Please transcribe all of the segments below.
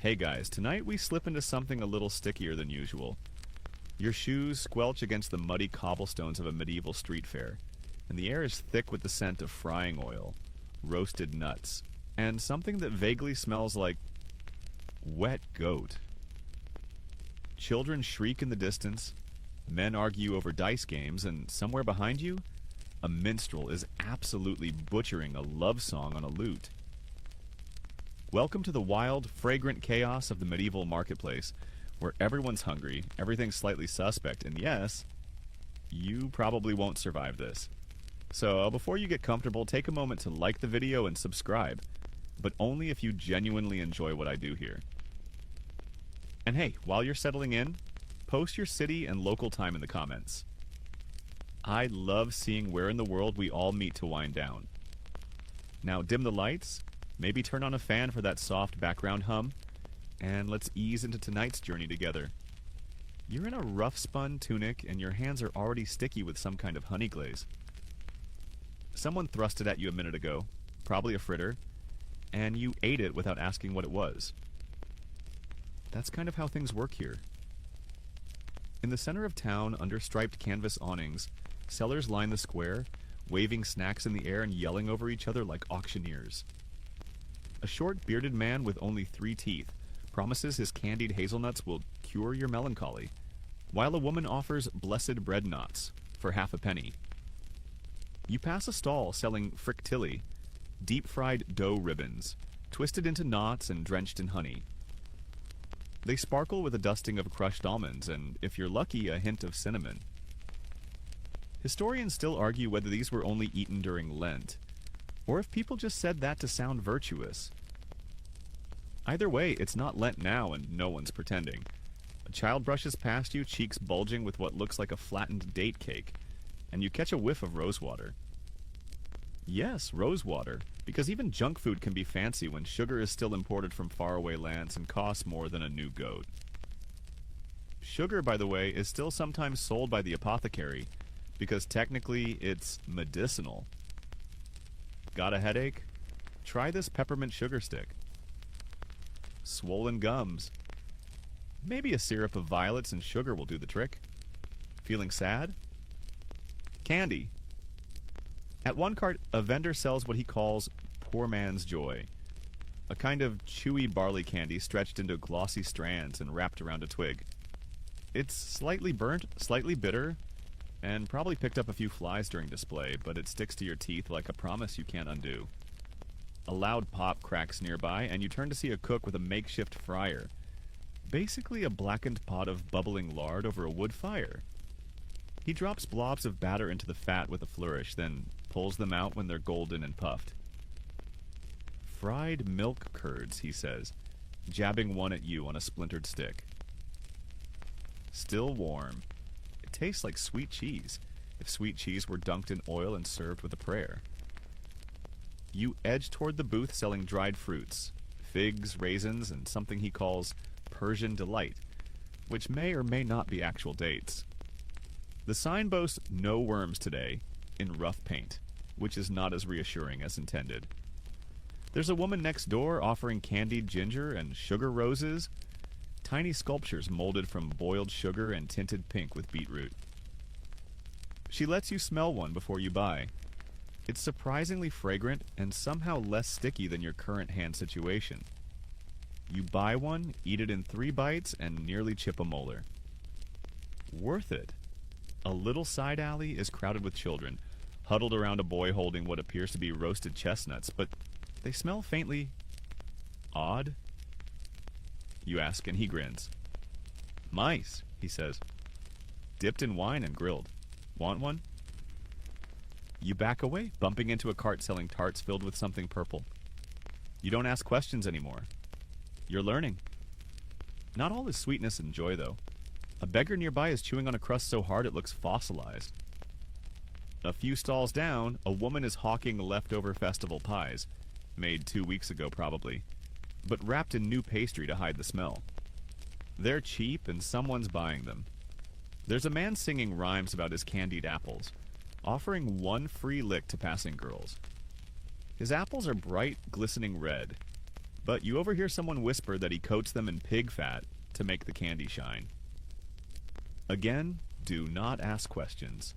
Hey guys, tonight we slip into something a little stickier than usual. Your shoes squelch against the muddy cobblestones of a medieval street fair, and the air is thick with the scent of frying oil, roasted nuts, and something that vaguely smells like wet goat. Children shriek in the distance, men argue over dice games, and somewhere behind you, a minstrel is absolutely butchering a love song on a lute. Welcome to the wild, fragrant chaos of the medieval marketplace, where everyone's hungry, everything's slightly suspect, and yes, you probably won't survive this. So before you get comfortable, take a moment to like the video and subscribe, but only if you genuinely enjoy what I do here. And hey, while you're settling in, post your city and local time in the comments. I love seeing where in the world we all meet to wind down. Now dim the lights, maybe turn on a fan for that soft background hum, and let's ease into tonight's journey together. You're in a rough spun tunic and your hands are already sticky with some kind of honey glaze. Someone thrust it at you a minute ago, probably a fritter, and you ate it without asking what it was. That's kind of how things work here. In the center of town, under striped canvas awnings, sellers line the square, waving snacks in the air and yelling over each other like auctioneers. A short, bearded man with only 3 teeth promises his candied hazelnuts will cure your melancholy, while a woman offers blessed bread knots for half a penny. You pass a stall selling frictilli, deep-fried dough ribbons, twisted into knots and drenched in honey. They sparkle with a dusting of crushed almonds and, if you're lucky, a hint of cinnamon. Historians still argue whether these were only eaten during Lent, or if people just said that to sound virtuous. Either way, it's not Lent now and no one's pretending. A child brushes past you, cheeks bulging with what looks like a flattened date cake, and you catch a whiff of rosewater. Yes, rosewater, because even junk food can be fancy when sugar is still imported from faraway lands and costs more than a new goat. Sugar, by the way, is still sometimes sold by the apothecary, because technically it's medicinal. Got a headache? Try this peppermint sugar stick. Swollen gums? Maybe a syrup of violets and sugar will do the trick. Feeling sad? Candy. At one cart, a vendor sells what he calls poor man's joy, a kind of chewy barley candy stretched into glossy strands and wrapped around a twig. It's slightly burnt, slightly bitter, and probably picked up a few flies during display, but it sticks to your teeth like a promise you can't undo. A loud pop cracks nearby, and you turn to see a cook with a makeshift fryer. Basically a blackened pot of bubbling lard over a wood fire. He drops blobs of batter into the fat with a flourish, then pulls them out when they're golden and puffed. Fried milk curds, he says, jabbing one at you on a splintered stick. Still warm. It tastes like sweet cheese, if sweet cheese were dunked in oil and served with a prayer. You edge toward the booth selling dried fruits, figs, raisins, and something he calls Persian Delight, which may or may not be actual dates. The sign boasts "No worms today" in rough paint, which is not as reassuring as intended. There's a woman next door offering candied ginger and sugar roses, tiny sculptures molded from boiled sugar and tinted pink with beetroot. She lets you smell one before you buy. It's surprisingly fragrant and somehow less sticky than your current hand situation. You buy one, eat it in 3 bites, and nearly chip a molar. Worth it. A little side alley is crowded with children, huddled around a boy holding what appears to be roasted chestnuts, but they smell faintly odd. You ask, and he grins. Mice, he says. Dipped in wine and grilled. Want one? You back away, bumping into a cart selling tarts filled with something purple. You don't ask questions anymore. You're learning. Not all is sweetness and joy, though. A beggar nearby is chewing on a crust so hard it looks fossilized. A few stalls down, a woman is hawking leftover festival pies, made 2 weeks ago probably, but wrapped in new pastry to hide the smell. They're cheap and someone's buying them. There's a man singing rhymes about his candied apples, offering 1 free lick to passing girls. His apples are bright, glistening red, But you overhear someone whisper that he coats them in pig fat to make the candy shine. Again, do not ask questions.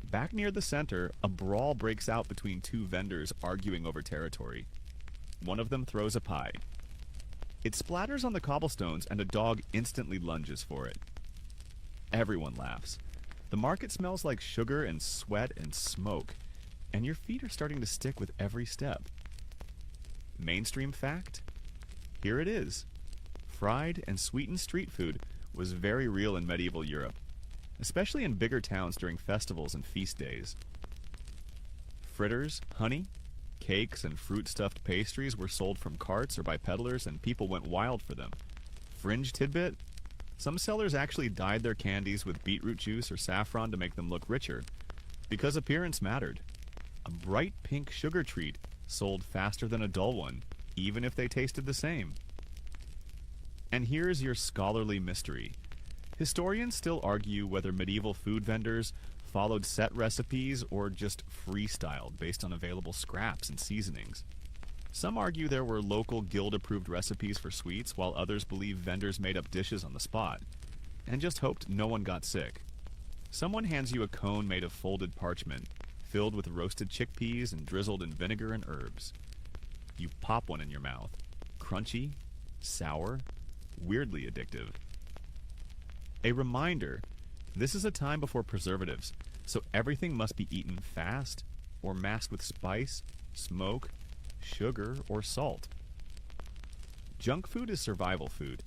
Back near the center, a brawl breaks out between two vendors arguing over territory. One of them throws a pie. It splatters on the cobblestones and a dog instantly lunges for it. Everyone laughs. The market smells like sugar and sweat and smoke, and your feet are starting to stick with every step. Mainstream fact? Here it is. Fried and sweetened street food was very real in medieval Europe, especially in bigger towns during festivals and feast days. Fritters, honey, cakes, and fruit-stuffed pastries were sold from carts or by peddlers, and people went wild for them. Fringe tidbit? Some sellers actually dyed their candies with beetroot juice or saffron to make them look richer, because appearance mattered. A bright pink sugar treat sold faster than a dull one, even if they tasted the same. And here's your scholarly mystery. Historians still argue whether medieval food vendors followed set recipes or just freestyled based on available scraps and seasonings. Some argue there were local guild-approved recipes for sweets, while others believe vendors made up dishes on the spot and just hoped no one got sick. Someone hands you a cone made of folded parchment, filled with roasted chickpeas and drizzled in vinegar and herbs. You pop one in your mouth. Crunchy, sour, weirdly addictive. A reminder, this is a time before preservatives, so everything must be eaten fast or masked with spice, smoke, sugar, or salt. Junk food is survival food,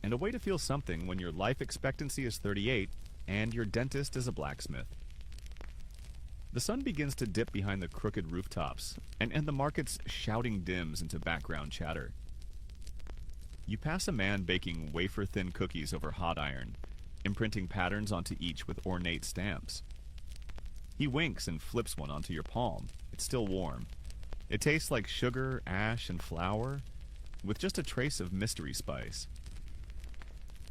and a way to feel something when your life expectancy is 38 and your dentist is a blacksmith. The sun begins to dip behind the crooked rooftops, and the market's shouting dims into background chatter. You pass a man baking wafer-thin cookies over hot iron, imprinting patterns onto each with ornate stamps. He winks and flips one onto your palm. It's still warm. It tastes like sugar, ash, and flour, with just a trace of mystery spice.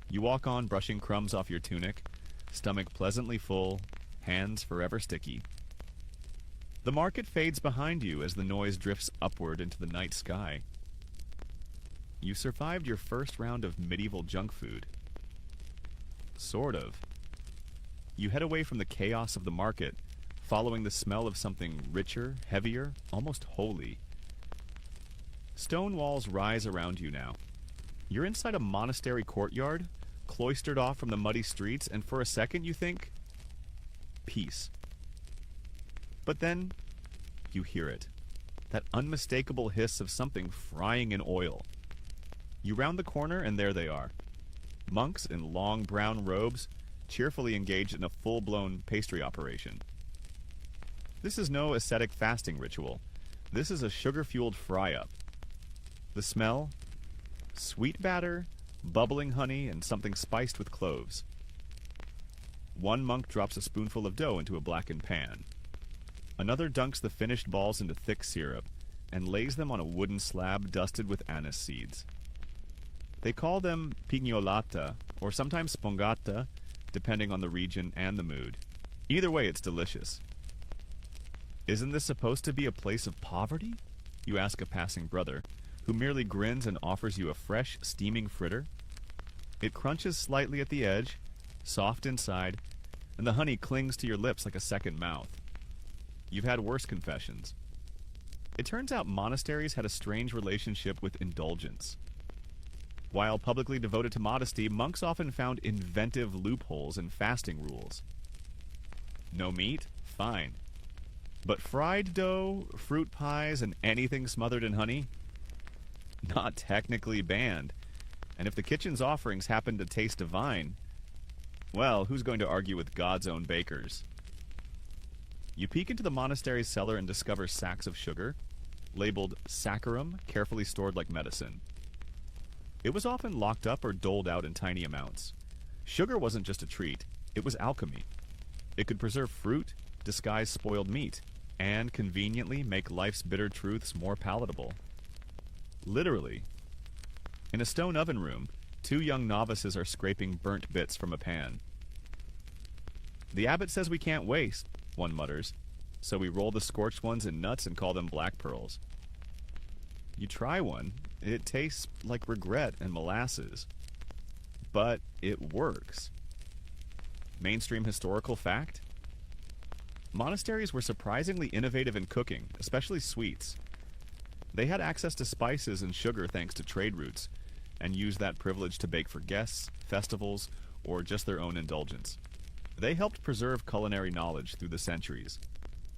You walk on, brushing crumbs off your tunic, stomach pleasantly full, hands forever sticky. The market fades behind you as the noise drifts upward into the night sky. You survived your first round of medieval junk food. Sort of. You head away from the chaos of the market, following the smell of something richer, heavier, almost holy. Stone walls rise around you now. You're inside a monastery courtyard, cloistered off from the muddy streets, and for a second you think, peace. But then, you hear it. That unmistakable hiss of something frying in oil. You round the corner, and there they are. Monks in long brown robes, cheerfully engaged in a full-blown pastry operation. This is no ascetic fasting ritual. This is a sugar-fueled fry-up. The smell? Sweet batter, bubbling honey, and something spiced with cloves. One monk drops a spoonful of dough into a blackened pan. Another dunks the finished balls into thick syrup and lays them on a wooden slab dusted with anise seeds. They call them pignolata, or sometimes spongata, depending on the region and the mood. Either way, it's delicious. Isn't this supposed to be a place of poverty? You ask a passing brother, who merely grins and offers you a fresh, steaming fritter. It crunches slightly at the edge, soft inside, and the honey clings to your lips like a second mouth. You've had worse confessions. It turns out monasteries had a strange relationship with indulgence. While publicly devoted to modesty, monks often found inventive loopholes in fasting rules. No meat? Fine. But fried dough, fruit pies, and anything smothered in honey? Not technically banned. And if the kitchen's offerings happen to taste divine, well, who's going to argue with God's own bakers? You peek into the monastery's cellar and discover sacks of sugar, labeled saccharum, carefully stored like medicine. It was often locked up or doled out in tiny amounts. Sugar wasn't just a treat, it was alchemy. It could preserve fruit, disguise spoiled meat, and conveniently make life's bitter truths more palatable. Literally. In a stone oven room, two young novices are scraping burnt bits from a pan. The abbot says we can't waste, one mutters, so we roll the scorched ones in nuts and call them black pearls. You try one, it tastes like regret and molasses. But it works. Mainstream historical fact? Monasteries were surprisingly innovative in cooking, especially sweets. They had access to spices and sugar thanks to trade routes, and used that privilege to bake for guests, festivals, or just their own indulgence. They helped preserve culinary knowledge through the centuries.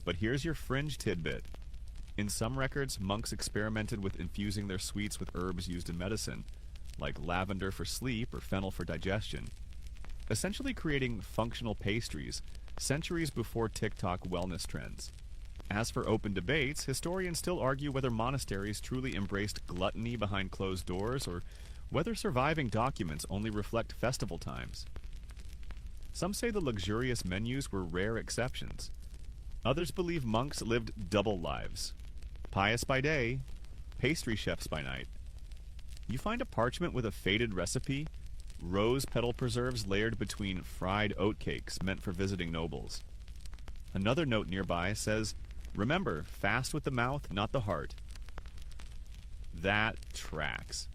But here's your fringe tidbit. In some records, monks experimented with infusing their sweets with herbs used in medicine, like lavender for sleep or fennel for digestion, essentially creating functional pastries centuries before TikTok wellness trends. As for open debates, historians still argue whether monasteries truly embraced gluttony behind closed doors or whether surviving documents only reflect festival times. Some say the luxurious menus were rare exceptions. Others believe monks lived double lives. Pious by day, pastry chefs by night. You find a parchment with a faded recipe, rose petal preserves layered between fried oatcakes meant for visiting nobles. Another note nearby says, "Remember, fast with the mouth, not the heart." That tracks.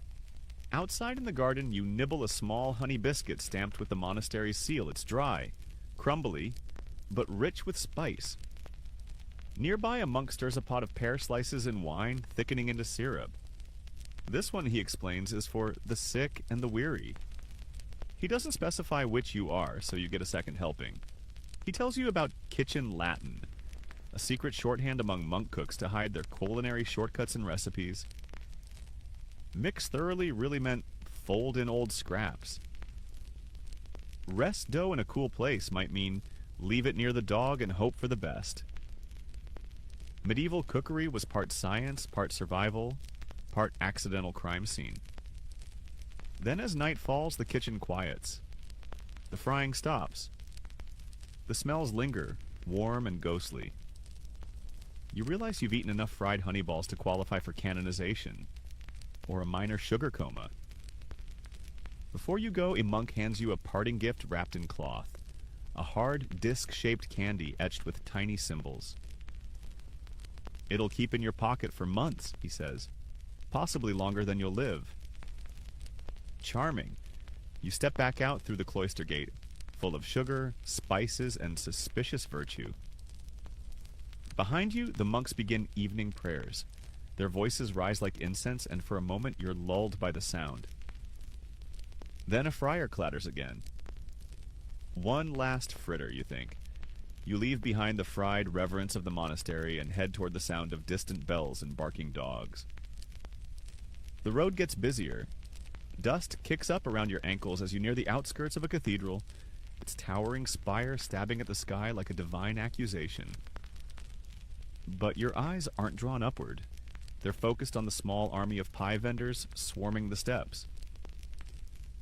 Outside in the garden, you nibble a small honey biscuit stamped with the monastery's seal. It's dry, crumbly, but rich with spice. Nearby, a monk stirs a pot of pear slices in wine, thickening into syrup. This one, he explains, is for the sick and the weary. He doesn't specify which you are, so you get a second helping. He tells you about kitchen Latin, a secret shorthand among monk cooks to hide their culinary shortcuts and recipes. Mix thoroughly really meant fold in old scraps. Rest dough in a cool place might mean leave it near the dog and hope for the best. Medieval cookery was part science, part survival, part accidental crime scene. Then as night falls, the kitchen quiets. The frying stops. The smells linger, warm and ghostly. You realize you've eaten enough fried honey balls to qualify for canonization, or a minor sugar coma. Before you go, a monk hands you a parting gift wrapped in cloth, a hard, disc-shaped candy etched with tiny symbols. "It'll keep in your pocket for months," he says, "possibly longer than you'll live." Charming. You step back out through the cloister gate, full of sugar, spices, and suspicious virtue. Behind you, the monks begin evening prayers. Their voices rise like incense, and for a moment you're lulled by the sound. Then a friar clatters again. One last fritter, you think. You leave behind the fried reverence of the monastery and head toward the sound of distant bells and barking dogs. The road gets busier. Dust kicks up around your ankles as you near the outskirts of a cathedral, its towering spire stabbing at the sky like a divine accusation. But your eyes aren't drawn upward. They're focused on the small army of pie vendors swarming the steps.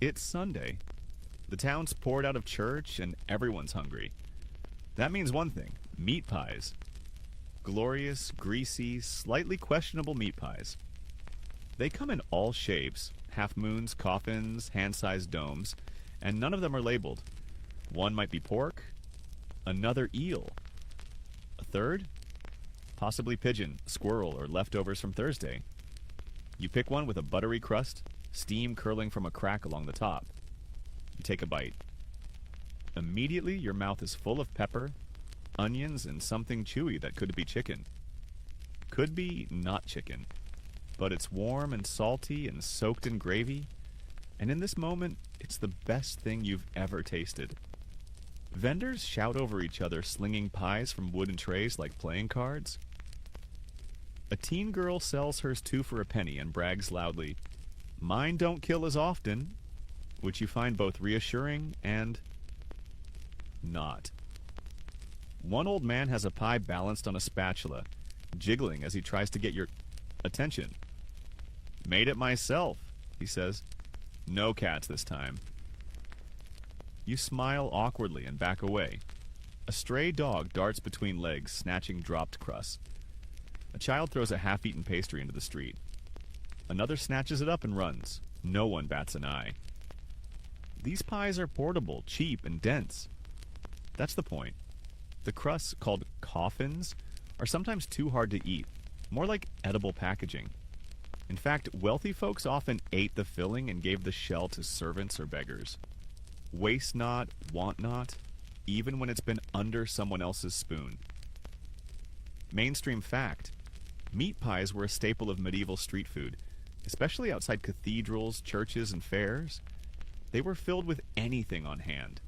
It's Sunday. The town's poured out of church and everyone's hungry. That means one thing: meat pies. Glorious, greasy, slightly questionable meat pies. They come in all shapes: half-moons, coffins, hand-sized domes, and none of them are labeled. One might be pork, another eel, a third possibly pigeon, squirrel, or leftovers from Thursday. You pick one with a buttery crust, steam curling from a crack along the top. You take a bite. Immediately, your mouth is full of pepper, onions, and something chewy that could be chicken. Could be not chicken, but it's warm and salty and soaked in gravy, and in this moment, it's the best thing you've ever tasted. Vendors shout over each other, slinging pies from wooden trays like playing cards. A teen girl sells hers 2 for a penny and brags loudly, "Mine don't kill as often," which you find both reassuring and not. One old man has a pie balanced on a spatula, jiggling as he tries to get your attention. "Made it myself," he says. "No cats this time." You smile awkwardly and back away. A stray dog darts between legs, snatching dropped crusts. A child throws a half-eaten pastry into the street. Another snatches it up and runs. No one bats an eye. These pies are portable, cheap, and dense. That's the point. The crusts, called coffins, are sometimes too hard to eat, more like edible packaging. In fact, wealthy folks often ate the filling and gave the shell to servants or beggars. Waste not, want not, even when it's been under someone else's spoon. Mainstream fact: meat pies were a staple of medieval street food, especially outside cathedrals, churches, and fairs. They were filled with anything on hand: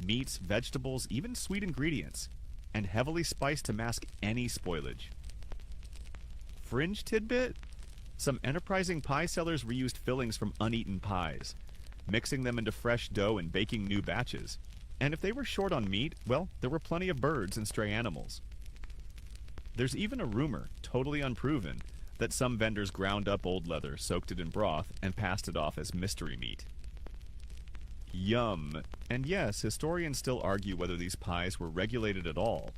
meats, vegetables, even sweet ingredients, and heavily spiced to mask any spoilage. Fringe tidbit: some enterprising pie sellers reused fillings from uneaten pies, mixing them into fresh dough and baking new batches. And if they were short on meat, well, there were plenty of birds and stray animals. There's even a rumor, totally unproven, that some vendors ground up old leather, soaked it in broth, and passed it off as mystery meat. Yum. And yes, historians still argue whether these pies were regulated at all.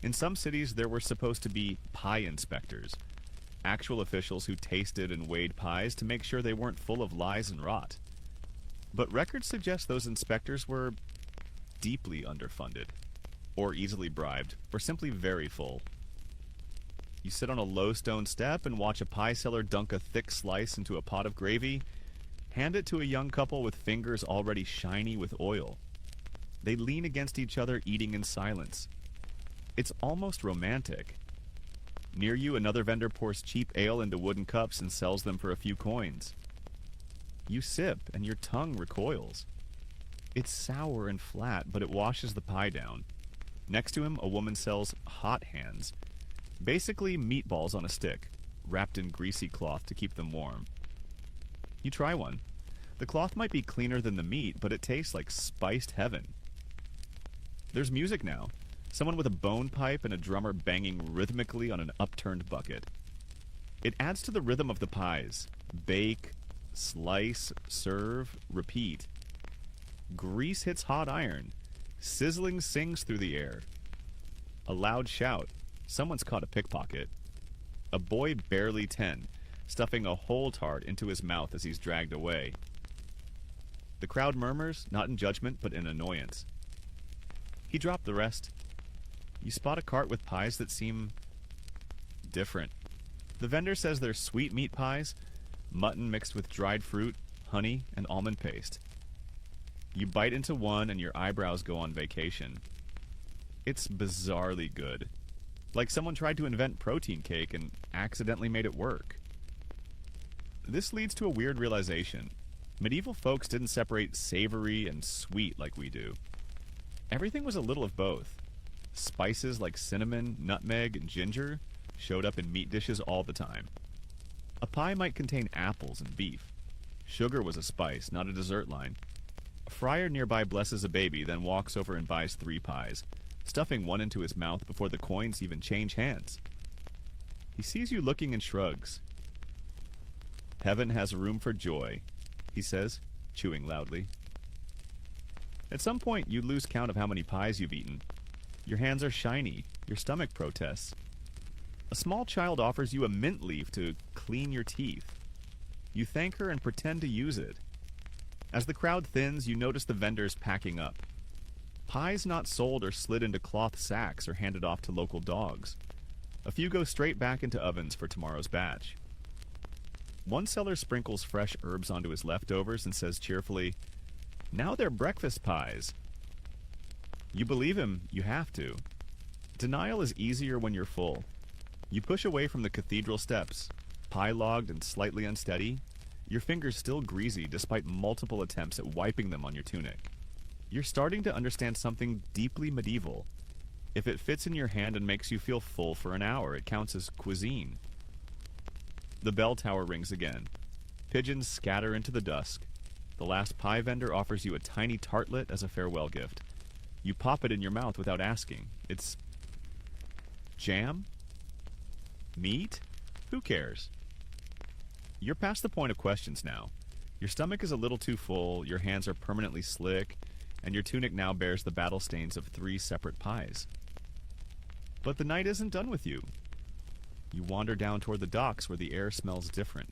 In some cities, there were supposed to be pie inspectors, actual officials who tasted and weighed pies to make sure they weren't full of lies and rot. But records suggest those inspectors were deeply underfunded, or easily bribed, or simply very full. You sit on a low stone step and watch a pie seller dunk a thick slice into a pot of gravy, hand it to a young couple with fingers already shiny with oil. They lean against each other, eating in silence. It's almost romantic. Near you, another vendor pours cheap ale into wooden cups and sells them for a few coins. You sip, and your tongue recoils. It's sour and flat, but it washes the pie down. Next to him, a woman sells hot hands, basically meatballs on a stick, wrapped in greasy cloth to keep them warm. You try one. The cloth might be cleaner than the meat, but it tastes like spiced heaven. There's music now. Someone with a bone pipe and a drummer banging rhythmically on an upturned bucket. It adds to the rhythm of the pies. Bake, slice, serve, repeat. Grease hits hot iron. Sizzling sings through the air. A loud shout. Someone's caught a pickpocket. A boy barely 10, stuffing a whole tart into his mouth as he's dragged away. The crowd murmurs, not in judgment, but in annoyance. He dropped the rest. You spot a cart with pies that seem different. The vendor says they're sweet meat pies, mutton mixed with dried fruit, honey, and almond paste. You bite into one and your eyebrows go on vacation. It's bizarrely good. Like someone tried to invent protein cake and accidentally made it work. This leads to a weird realization. Medieval folks didn't separate savory and sweet like we do. Everything was a little of both. Spices like cinnamon, nutmeg, and ginger showed up in meat dishes all the time. A pie might contain apples and beef. Sugar was a spice, not a dessert line. A friar nearby blesses a baby, then walks over and buys 3 pies, stuffing one into his mouth before the coins even change hands. He sees you looking and shrugs. Heaven has room for joy, he says, chewing loudly. At some point, you lose count of how many pies you've eaten. Your hands are shiny. Your stomach protests. A small child offers you a mint leaf to clean your teeth. You thank her and pretend to use it. As the crowd thins, you notice the vendors packing up. Pies not sold are slid into cloth sacks or handed off to local dogs. A few go straight back into ovens for tomorrow's batch. One seller sprinkles fresh herbs onto his leftovers and says cheerfully, "Now they're breakfast pies." You believe him, you have to. Denial is easier when you're full. You push away from the cathedral steps, pie-logged and slightly unsteady, your fingers still greasy despite multiple attempts at wiping them on your tunic. You're starting to understand something deeply medieval. If it fits in your hand and makes you feel full for an hour, it counts as cuisine. The bell tower rings again. Pigeons scatter into the dusk. The last pie vendor offers you a tiny tartlet as a farewell gift. You pop it in your mouth without asking. It's jam? Meat? Who cares? You're past the point of questions now. Your stomach is a little too full, your hands are permanently slick, and your tunic now bears the battle stains of 3 separate pies. But the night isn't done with you. You wander down toward the docks where the air smells different.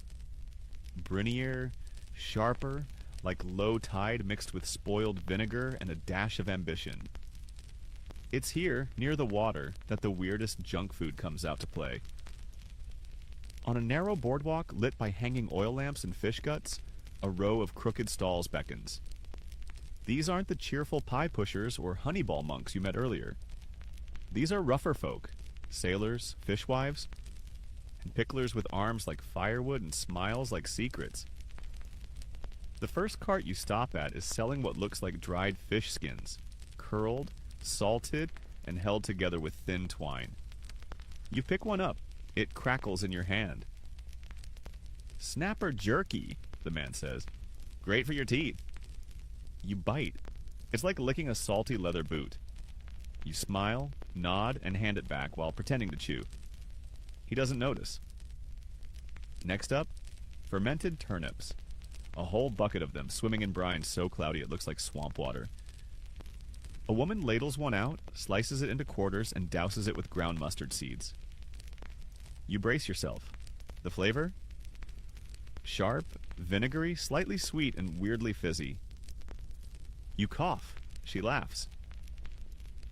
Brinier, sharper, like low tide mixed with spoiled vinegar and a dash of ambition. It's here, near the water, that the weirdest junk food comes out to play. On a narrow boardwalk lit by hanging oil lamps and fish guts, a row of crooked stalls beckons. These aren't the cheerful pie pushers or honeyball monks you met earlier. These are rougher folk, sailors, fishwives, and picklers with arms like firewood and smiles like secrets. The first cart you stop at is selling what looks like dried fish skins, curled, salted, and held together with thin twine. You pick one up. It crackles in your hand. "Snapper jerky," the man says. "Great for your teeth." You bite. It's like licking a salty leather boot. You smile, nod, and hand it back while pretending to chew. He doesn't notice. Next up, fermented turnips. A whole bucket of them, swimming in brine so cloudy it looks like swamp water. A woman ladles one out, slices it into quarters, and douses it with ground mustard seeds. You brace yourself. The flavor? Sharp, vinegary, slightly sweet, and weirdly fizzy. You cough. She laughs.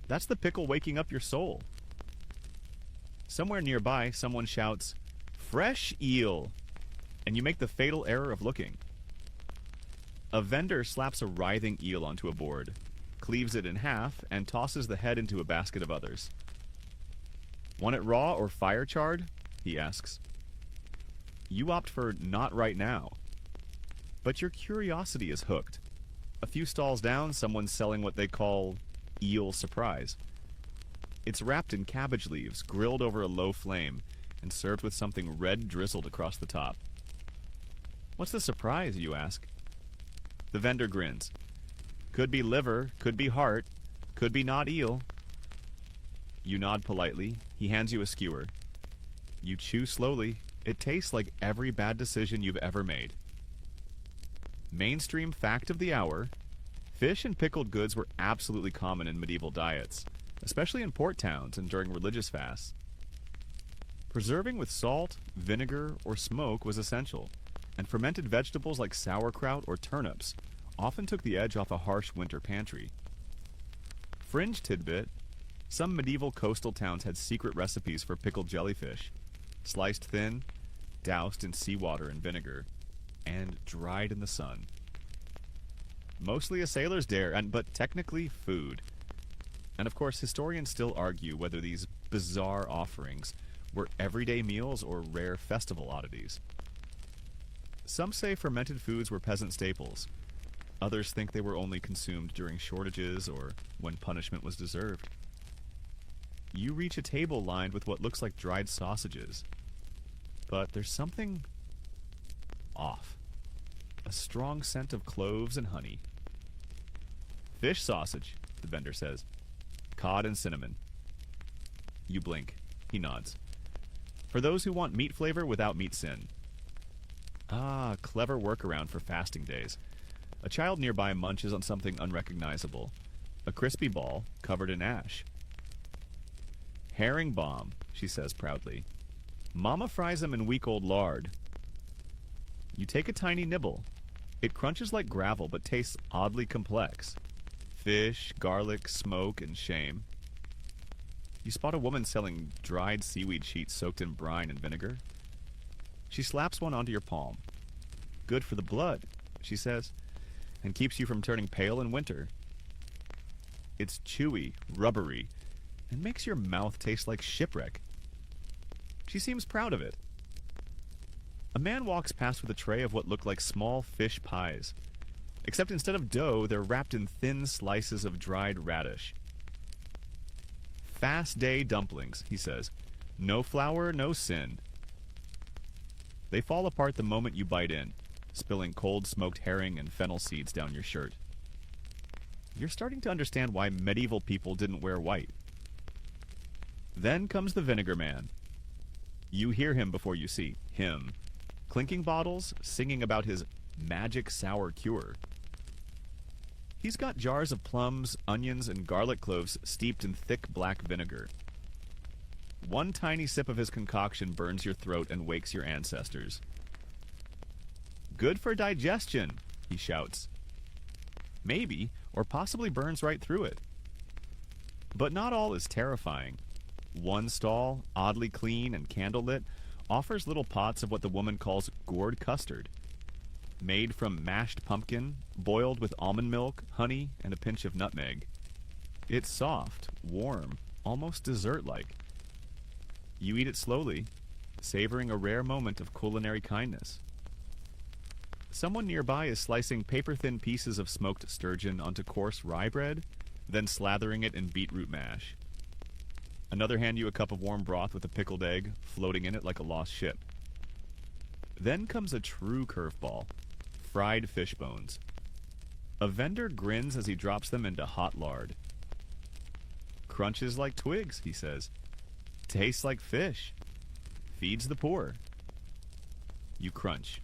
That's the pickle waking up your soul. Somewhere nearby, someone shouts, "Fresh eel!" and you make the fatal error of looking. A vendor slaps a writhing eel onto a board, cleaves it in half, and tosses the head into a basket of others. "Want it raw or fire-charred?" he asks. You opt for "not right now." But your curiosity is hooked. A few stalls down, someone's selling what they call eel surprise. It's wrapped in cabbage leaves, grilled over a low flame, and served with something red drizzled across the top. "What's the surprise?" you ask. The vendor grins. "Could be liver, could be heart, could be not eel." You nod politely. He hands you a skewer. You chew slowly. It tastes like every bad decision you've ever made. Mainstream fact of the hour: fish and pickled goods were absolutely common in medieval diets, especially in port towns and during religious fasts. Preserving with salt, vinegar, or smoke was essential, and fermented vegetables like sauerkraut or turnips often took the edge off a harsh winter pantry. Fringe tidbit: some medieval coastal towns had secret recipes for pickled jellyfish, sliced thin, doused in seawater and vinegar, and dried in the sun. Mostly a sailor's dare, but technically food. And of course, historians still argue whether these bizarre offerings were everyday meals or rare festival oddities. Some say fermented foods were peasant staples. Others think they were only consumed during shortages or when punishment was deserved. You reach a table lined with what looks like dried sausages. But there's something off. A strong scent of cloves and honey. "Fish sausage," the vendor says. "Cod and cinnamon." You blink. He nods. "For those who want meat flavor without meat sin." Ah, clever workaround for fasting days. A child nearby munches on something unrecognizable. A crispy ball covered in ash. "Herringbone," she says proudly. "Mama fries them in week-old lard." You take a tiny nibble. It crunches like gravel but tastes oddly complex. Fish, garlic, smoke, and shame. You spot a woman selling dried seaweed sheets soaked in brine and vinegar. She slaps one onto your palm. "Good for the blood," she says, and keeps you from turning pale in winter. It's chewy, rubbery, and makes your mouth taste like shipwreck. She seems proud of it. A man walks past with a tray of what look like small fish pies. Except instead of dough, they're wrapped in thin slices of dried radish. "Fast day dumplings," he says. "No flour, no sin." They fall apart the moment you bite in, spilling cold smoked herring and fennel seeds down your shirt. You're starting to understand why medieval people didn't wear white. Then comes the vinegar man. You hear him before you see him. Clinking bottles, singing about his magic sour cure. He's got jars of plums, onions, and garlic cloves steeped in thick black vinegar. One tiny sip of his concoction burns your throat and wakes your ancestors. "Good for digestion," he shouts. Maybe, or possibly burns right through it. But not all is terrifying. One stall, oddly clean and candlelit, offers little pots of what the woman calls gourd custard, made from mashed pumpkin, boiled with almond milk, honey, and a pinch of nutmeg. It's soft, warm, almost dessert-like. You eat it slowly, savoring a rare moment of culinary kindness. Someone nearby is slicing paper-thin pieces of smoked sturgeon onto coarse rye bread, then slathering it in beetroot mash. Another hand you a cup of warm broth with a pickled egg, floating in it like a lost ship. Then comes a true curveball: fried fish bones. A vendor grins as he drops them into hot lard. Crunches like twigs, he says. Tastes like fish. Feeds the poor. You crunch.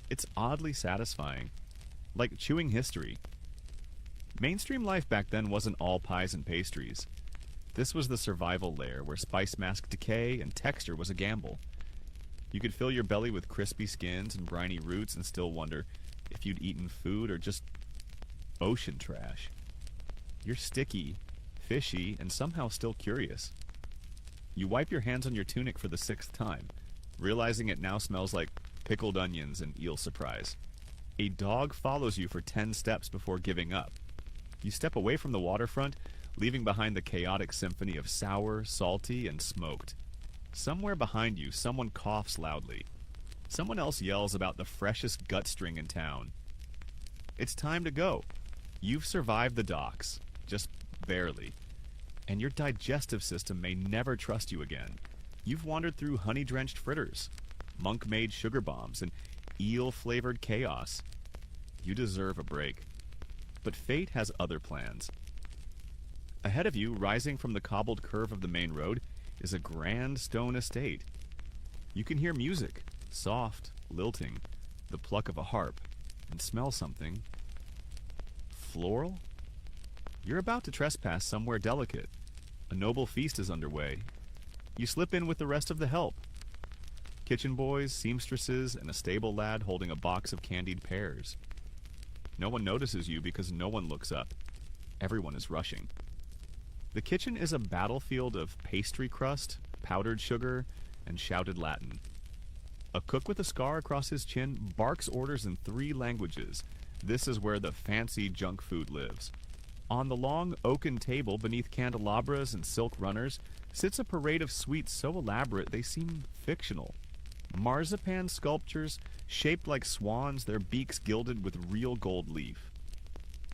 It's oddly satisfying, like chewing history. Mainstream life back then wasn't all pies and pastries. This was the survival layer where spice masked decay and texture was a gamble. You could fill your belly with crispy skins and briny roots and still wonder if you'd eaten food or just ocean trash. You're sticky, fishy, and somehow still curious. You wipe your hands on your tunic for the 6th time, realizing it now smells like pickled onions and eel surprise. A dog follows you for 10 steps before giving up. You step away from the waterfront, leaving behind the chaotic symphony of sour, salty, and smoked. Somewhere behind you, someone coughs loudly. Someone else yells about the freshest gut string in town. It's time to go. You've survived the docks, just barely. And your digestive system may never trust you again. You've wandered through honey-drenched fritters, monk-made sugar bombs, and eel-flavored chaos. You deserve a break. But fate has other plans. Ahead of you, rising from the cobbled curve of the main road, is a grand stone estate. You can hear music, soft, lilting, the pluck of a harp, and smell something. Floral? You're about to trespass somewhere delicate. A noble feast is underway. You slip in with the rest of the help. Kitchen boys, seamstresses, and a stable lad holding a box of candied pears. No one notices you because no one looks up. Everyone is rushing. The kitchen is a battlefield of pastry crust, powdered sugar, and shouted Latin. A cook with a scar across his chin barks orders in 3 languages. This is where the fancy junk food lives. On the long oaken table beneath candelabras and silk runners sits a parade of sweets so elaborate they seem fictional. Marzipan sculptures shaped like swans, their beaks gilded with real gold leaf.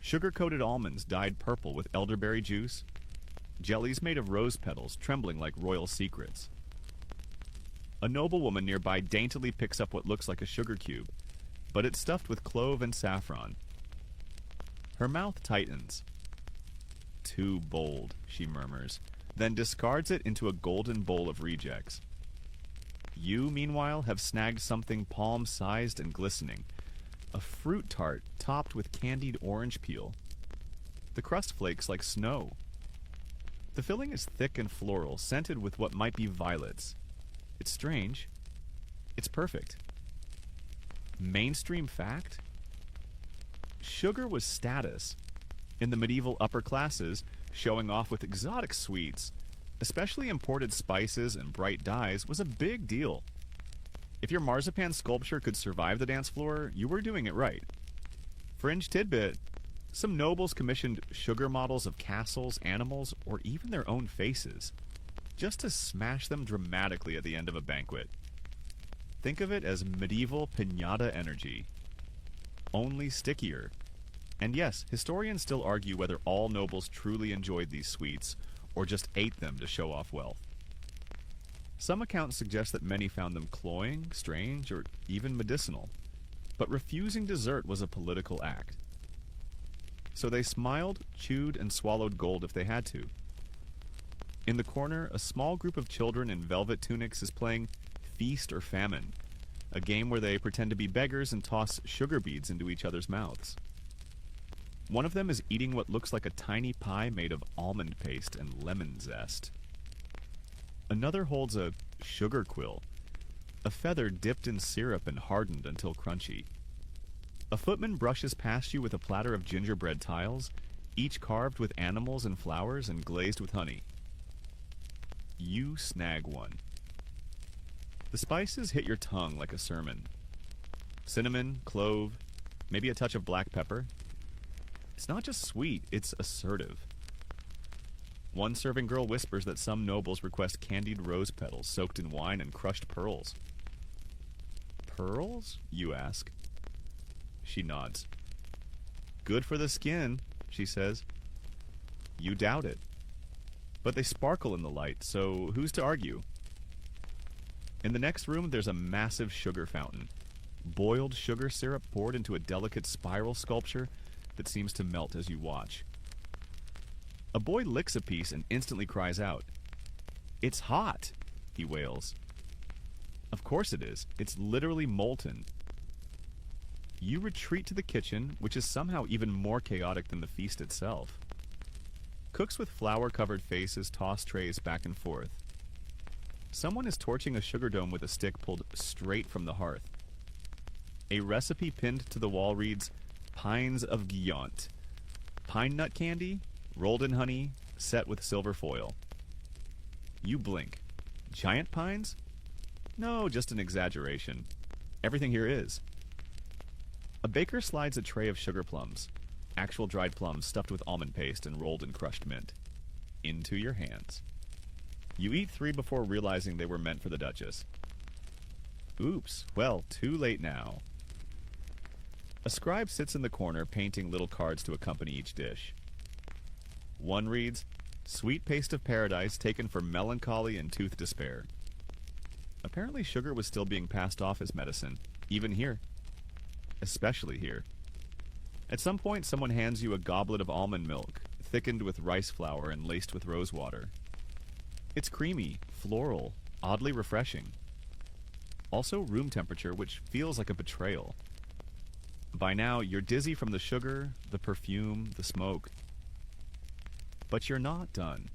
Sugar-coated almonds dyed purple with elderberry juice. Jellies made of rose petals trembling like royal secrets. A noblewoman nearby daintily picks up what looks like a sugar cube, but it's stuffed with clove and saffron. Her mouth tightens. Too bold, she murmurs, then discards it into a golden bowl of rejects. You, meanwhile, have snagged something palm-sized and glistening. A fruit tart topped with candied orange peel. The crust flakes like snow. The filling is thick and floral, scented with what might be violets. It's strange. It's perfect. Mainstream fact? Sugar was status. In the medieval upper classes, showing off with exotic sweets, especially imported spices and bright dyes, was a big deal. If your marzipan sculpture could survive the dance floor, you were doing it right. Fringe tidbit: some nobles commissioned sugar models of castles, animals, or even their own faces, just to smash them dramatically at the end of a banquet. Think of it as medieval piñata energy, only stickier. And yes, historians still argue whether all nobles truly enjoyed these sweets, or just ate them to show off wealth. Some accounts suggest that many found them cloying, strange, or even medicinal. But refusing dessert was a political act. So they smiled, chewed, and swallowed gold if they had to. In the corner, a small group of children in velvet tunics is playing Feast or Famine, a game where they pretend to be beggars and toss sugar beads into each other's mouths. One of them is eating what looks like a tiny pie made of almond paste and lemon zest. Another holds a sugar quill, a feather dipped in syrup and hardened until crunchy. A footman brushes past you with a platter of gingerbread tiles, each carved with animals and flowers and glazed with honey. You snag one. The spices hit your tongue like a sermon. Cinnamon, clove, maybe a touch of black pepper. It's not just sweet, it's assertive. One serving girl whispers that some nobles request candied rose petals soaked in wine and crushed pearls. Pearls? You ask. She nods. Good for the skin, she says. You doubt it. But they sparkle in the light, so who's to argue? In the next room, there's a massive sugar fountain. Boiled sugar syrup poured into a delicate spiral sculpture that seems to melt as you watch. A boy licks a piece and instantly cries out. It's hot, he wails. Of course it is. It's literally molten. You retreat to the kitchen, which is somehow even more chaotic than the feast itself. Cooks with flour-covered faces toss trays back and forth. Someone is torching a sugar dome with a stick pulled straight from the hearth. A recipe pinned to the wall reads, Pines of Guillaunt. Pine nut candy, rolled in honey, set with silver foil. You blink. Giant pines? No, just an exaggeration. Everything here is. A baker slides a tray of sugar plums, actual dried plums stuffed with almond paste and rolled in crushed mint, into your hands. You eat 3 before realizing they were meant for the Duchess. Oops, well, too late now. A scribe sits in the corner painting little cards to accompany each dish. One reads, Sweet paste of paradise taken for melancholy and tooth despair. Apparently sugar was still being passed off as medicine, even here. Especially here. At some point, someone hands you a goblet of almond milk, thickened with rice flour and laced with rose water. It's creamy, floral, oddly refreshing. Also room temperature, which feels like a betrayal. By now, you're dizzy from the sugar, the perfume, the smoke. But you're not done.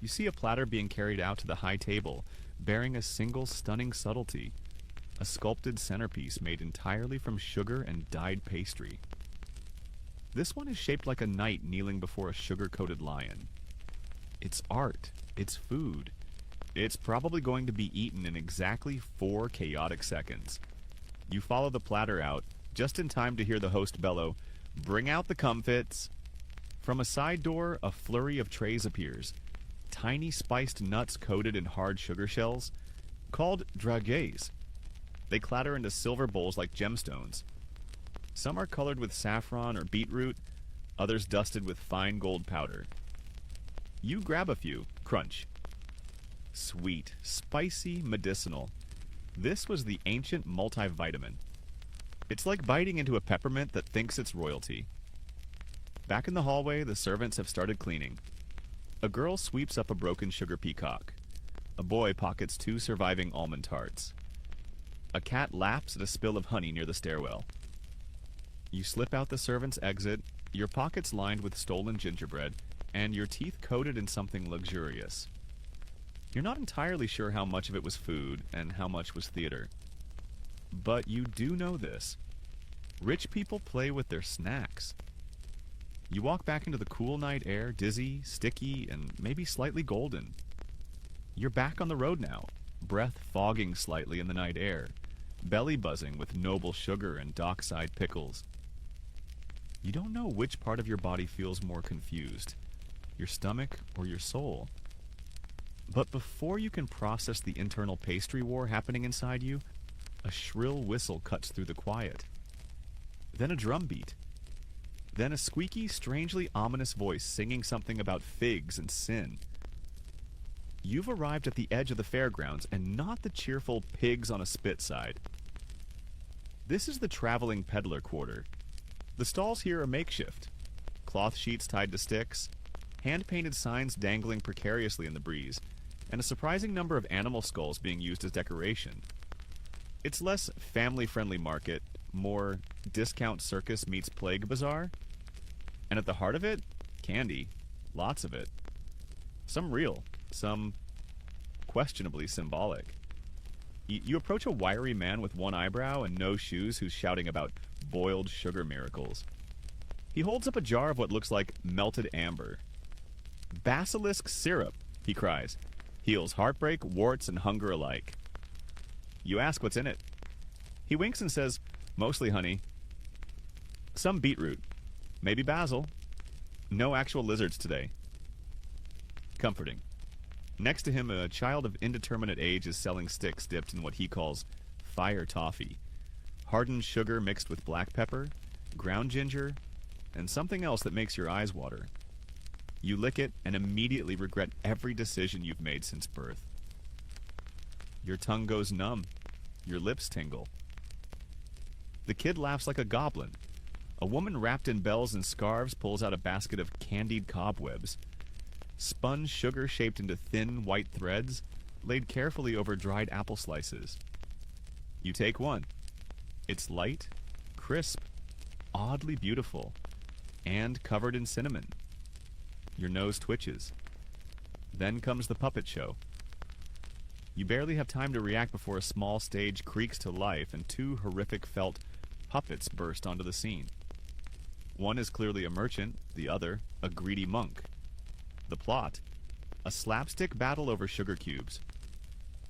You see a platter being carried out to the high table, bearing a single stunning subtlety, a sculpted centerpiece made entirely from sugar and dyed pastry. This one is shaped like a knight kneeling before a sugar-coated lion. It's art. It's food. It's probably going to be eaten in exactly 4 chaotic seconds. You follow the platter out, just in time to hear the host bellow, Bring out the comfits. From a side door, a flurry of trays appears. Tiny spiced nuts coated in hard sugar shells, called dragues. They clatter into silver bowls like gemstones. Some are colored with saffron or beetroot, others dusted with fine gold powder. You grab a few, crunch. Sweet, spicy, medicinal. This was the ancient multivitamin. It's like biting into a peppermint that thinks it's royalty. Back in the hallway, the servants have started cleaning. A girl sweeps up a broken sugar peacock. A boy pockets 2 surviving almond tarts. A cat laps at a spill of honey near the stairwell. You slip out the servant's exit, your pockets lined with stolen gingerbread, and your teeth coated in something luxurious. You're not entirely sure how much of it was food and how much was theater. But you do know this. Rich people play with their snacks. You walk back into the cool night air, dizzy, sticky, and maybe slightly golden. You're back on the road now, breath fogging slightly in the night air, belly buzzing with noble sugar and dockside pickles. You don't know which part of your body feels more confused, your stomach or your soul. But before you can process the internal pastry war happening inside you, a shrill whistle cuts through the quiet. Then a drum beat. Then a squeaky, strangely ominous voice singing something about figs and sin. You've arrived at the edge of the fairgrounds and not the cheerful pigs on a spit side. This is the traveling peddler quarter. The stalls here are makeshift. Cloth sheets tied to sticks, hand-painted signs dangling precariously in the breeze, and a surprising number of animal skulls being used as decoration. It's less family-friendly market, more discount circus meets plague bazaar. And at the heart of it, candy. Lots of it. Some real, some questionably symbolic. You approach a wiry man with one eyebrow and no shoes who's shouting about boiled sugar miracles. He holds up a jar of what looks like melted amber. Basilisk syrup, he cries. Heals heartbreak, warts, and hunger alike. You ask what's in it. He winks and says, "Mostly honey. Some beetroot. Maybe basil. No actual lizards today." Comforting. Next to him, a child of indeterminate age is selling sticks dipped in what he calls fire toffee. Hardened sugar mixed with black pepper, ground ginger, and something else that makes your eyes water. You lick it and immediately regret every decision you've made since birth. Your tongue goes numb. Your lips tingle. The kid laughs like a goblin. A woman wrapped in bells and scarves pulls out a basket of candied cobwebs. Spun sugar shaped into thin, white threads, laid carefully over dried apple slices. You take one. It's light, crisp, oddly beautiful, and covered in cinnamon. Your nose twitches. Then comes the puppet show. You barely have time to react before a small stage creaks to life and two horrific felt puppets burst onto the scene. One is clearly a merchant, the other, a greedy monk. The plot: a slapstick battle over sugar cubes.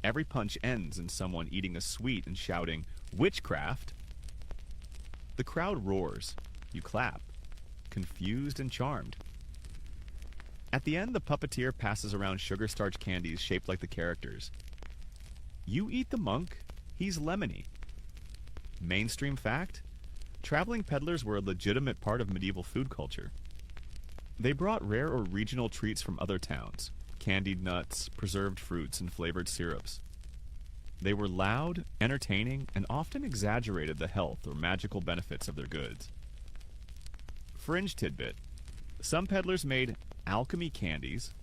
Every punch ends in someone eating a sweet and shouting, "Witchcraft!" The crowd roars. You clap, confused and charmed. At the end, the puppeteer passes around sugar starch candies shaped like the characters. You eat the monk, he's lemony. Mainstream fact: traveling peddlers were a legitimate part of medieval food culture. They brought rare or regional treats from other towns: candied nuts, preserved fruits, and flavored syrups. They were loud, entertaining, and often exaggerated the health or magical benefits of their goods. Fringe tidbit: some peddlers made alchemy candies,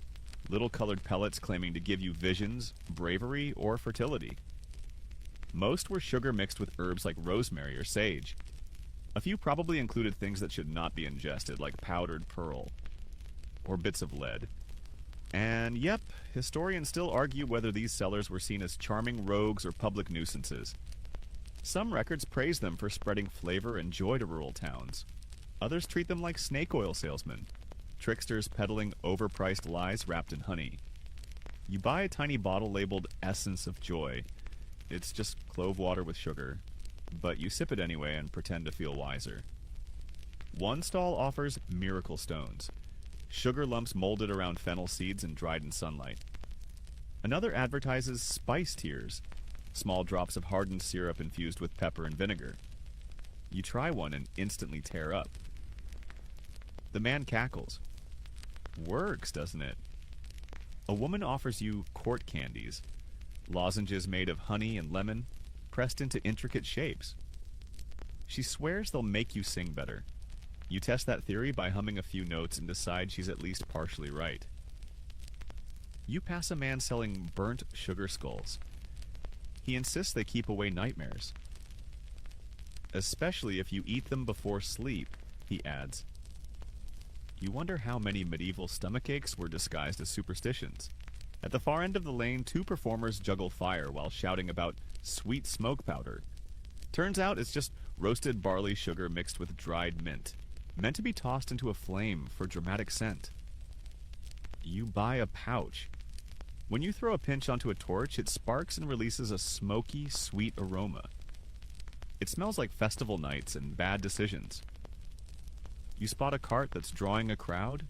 little colored pellets claiming to give you visions, bravery, or fertility. Most were sugar mixed with herbs like rosemary or sage. A few probably included things that should not be ingested, like powdered pearl or bits of lead. And yep, historians still argue whether these sellers were seen as charming rogues or public nuisances. Some records praise them for spreading flavor and joy to rural towns. Others treat them like snake oil salesmen, tricksters peddling overpriced lies wrapped in honey. You buy a tiny bottle labeled Essence of Joy. It's just clove water with sugar, but you sip it anyway and pretend to feel wiser. One stall offers miracle stones, sugar lumps molded around fennel seeds and dried in sunlight. Another advertises spice tears, small drops of hardened syrup infused with pepper and vinegar. You try one and instantly tear up. The man cackles. Works, doesn't it? A woman offers you court candies, lozenges made of honey and lemon, pressed into intricate shapes. She swears they'll make you sing better. You test that theory by humming a few notes and decide she's at least partially right. You pass a man selling burnt sugar skulls. He insists they keep away nightmares. Especially if you eat them before sleep, he adds. You wonder how many medieval stomachaches were disguised as superstitions. At the far end of the lane, two performers juggle fire while shouting about sweet smoke powder. Turns out it's just roasted barley sugar mixed with dried mint, meant to be tossed into a flame for dramatic scent. You buy a pouch. When you throw a pinch onto a torch, it sparks and releases a smoky, sweet aroma. It smells like festival nights and bad decisions. You spot a cart that's drawing a crowd.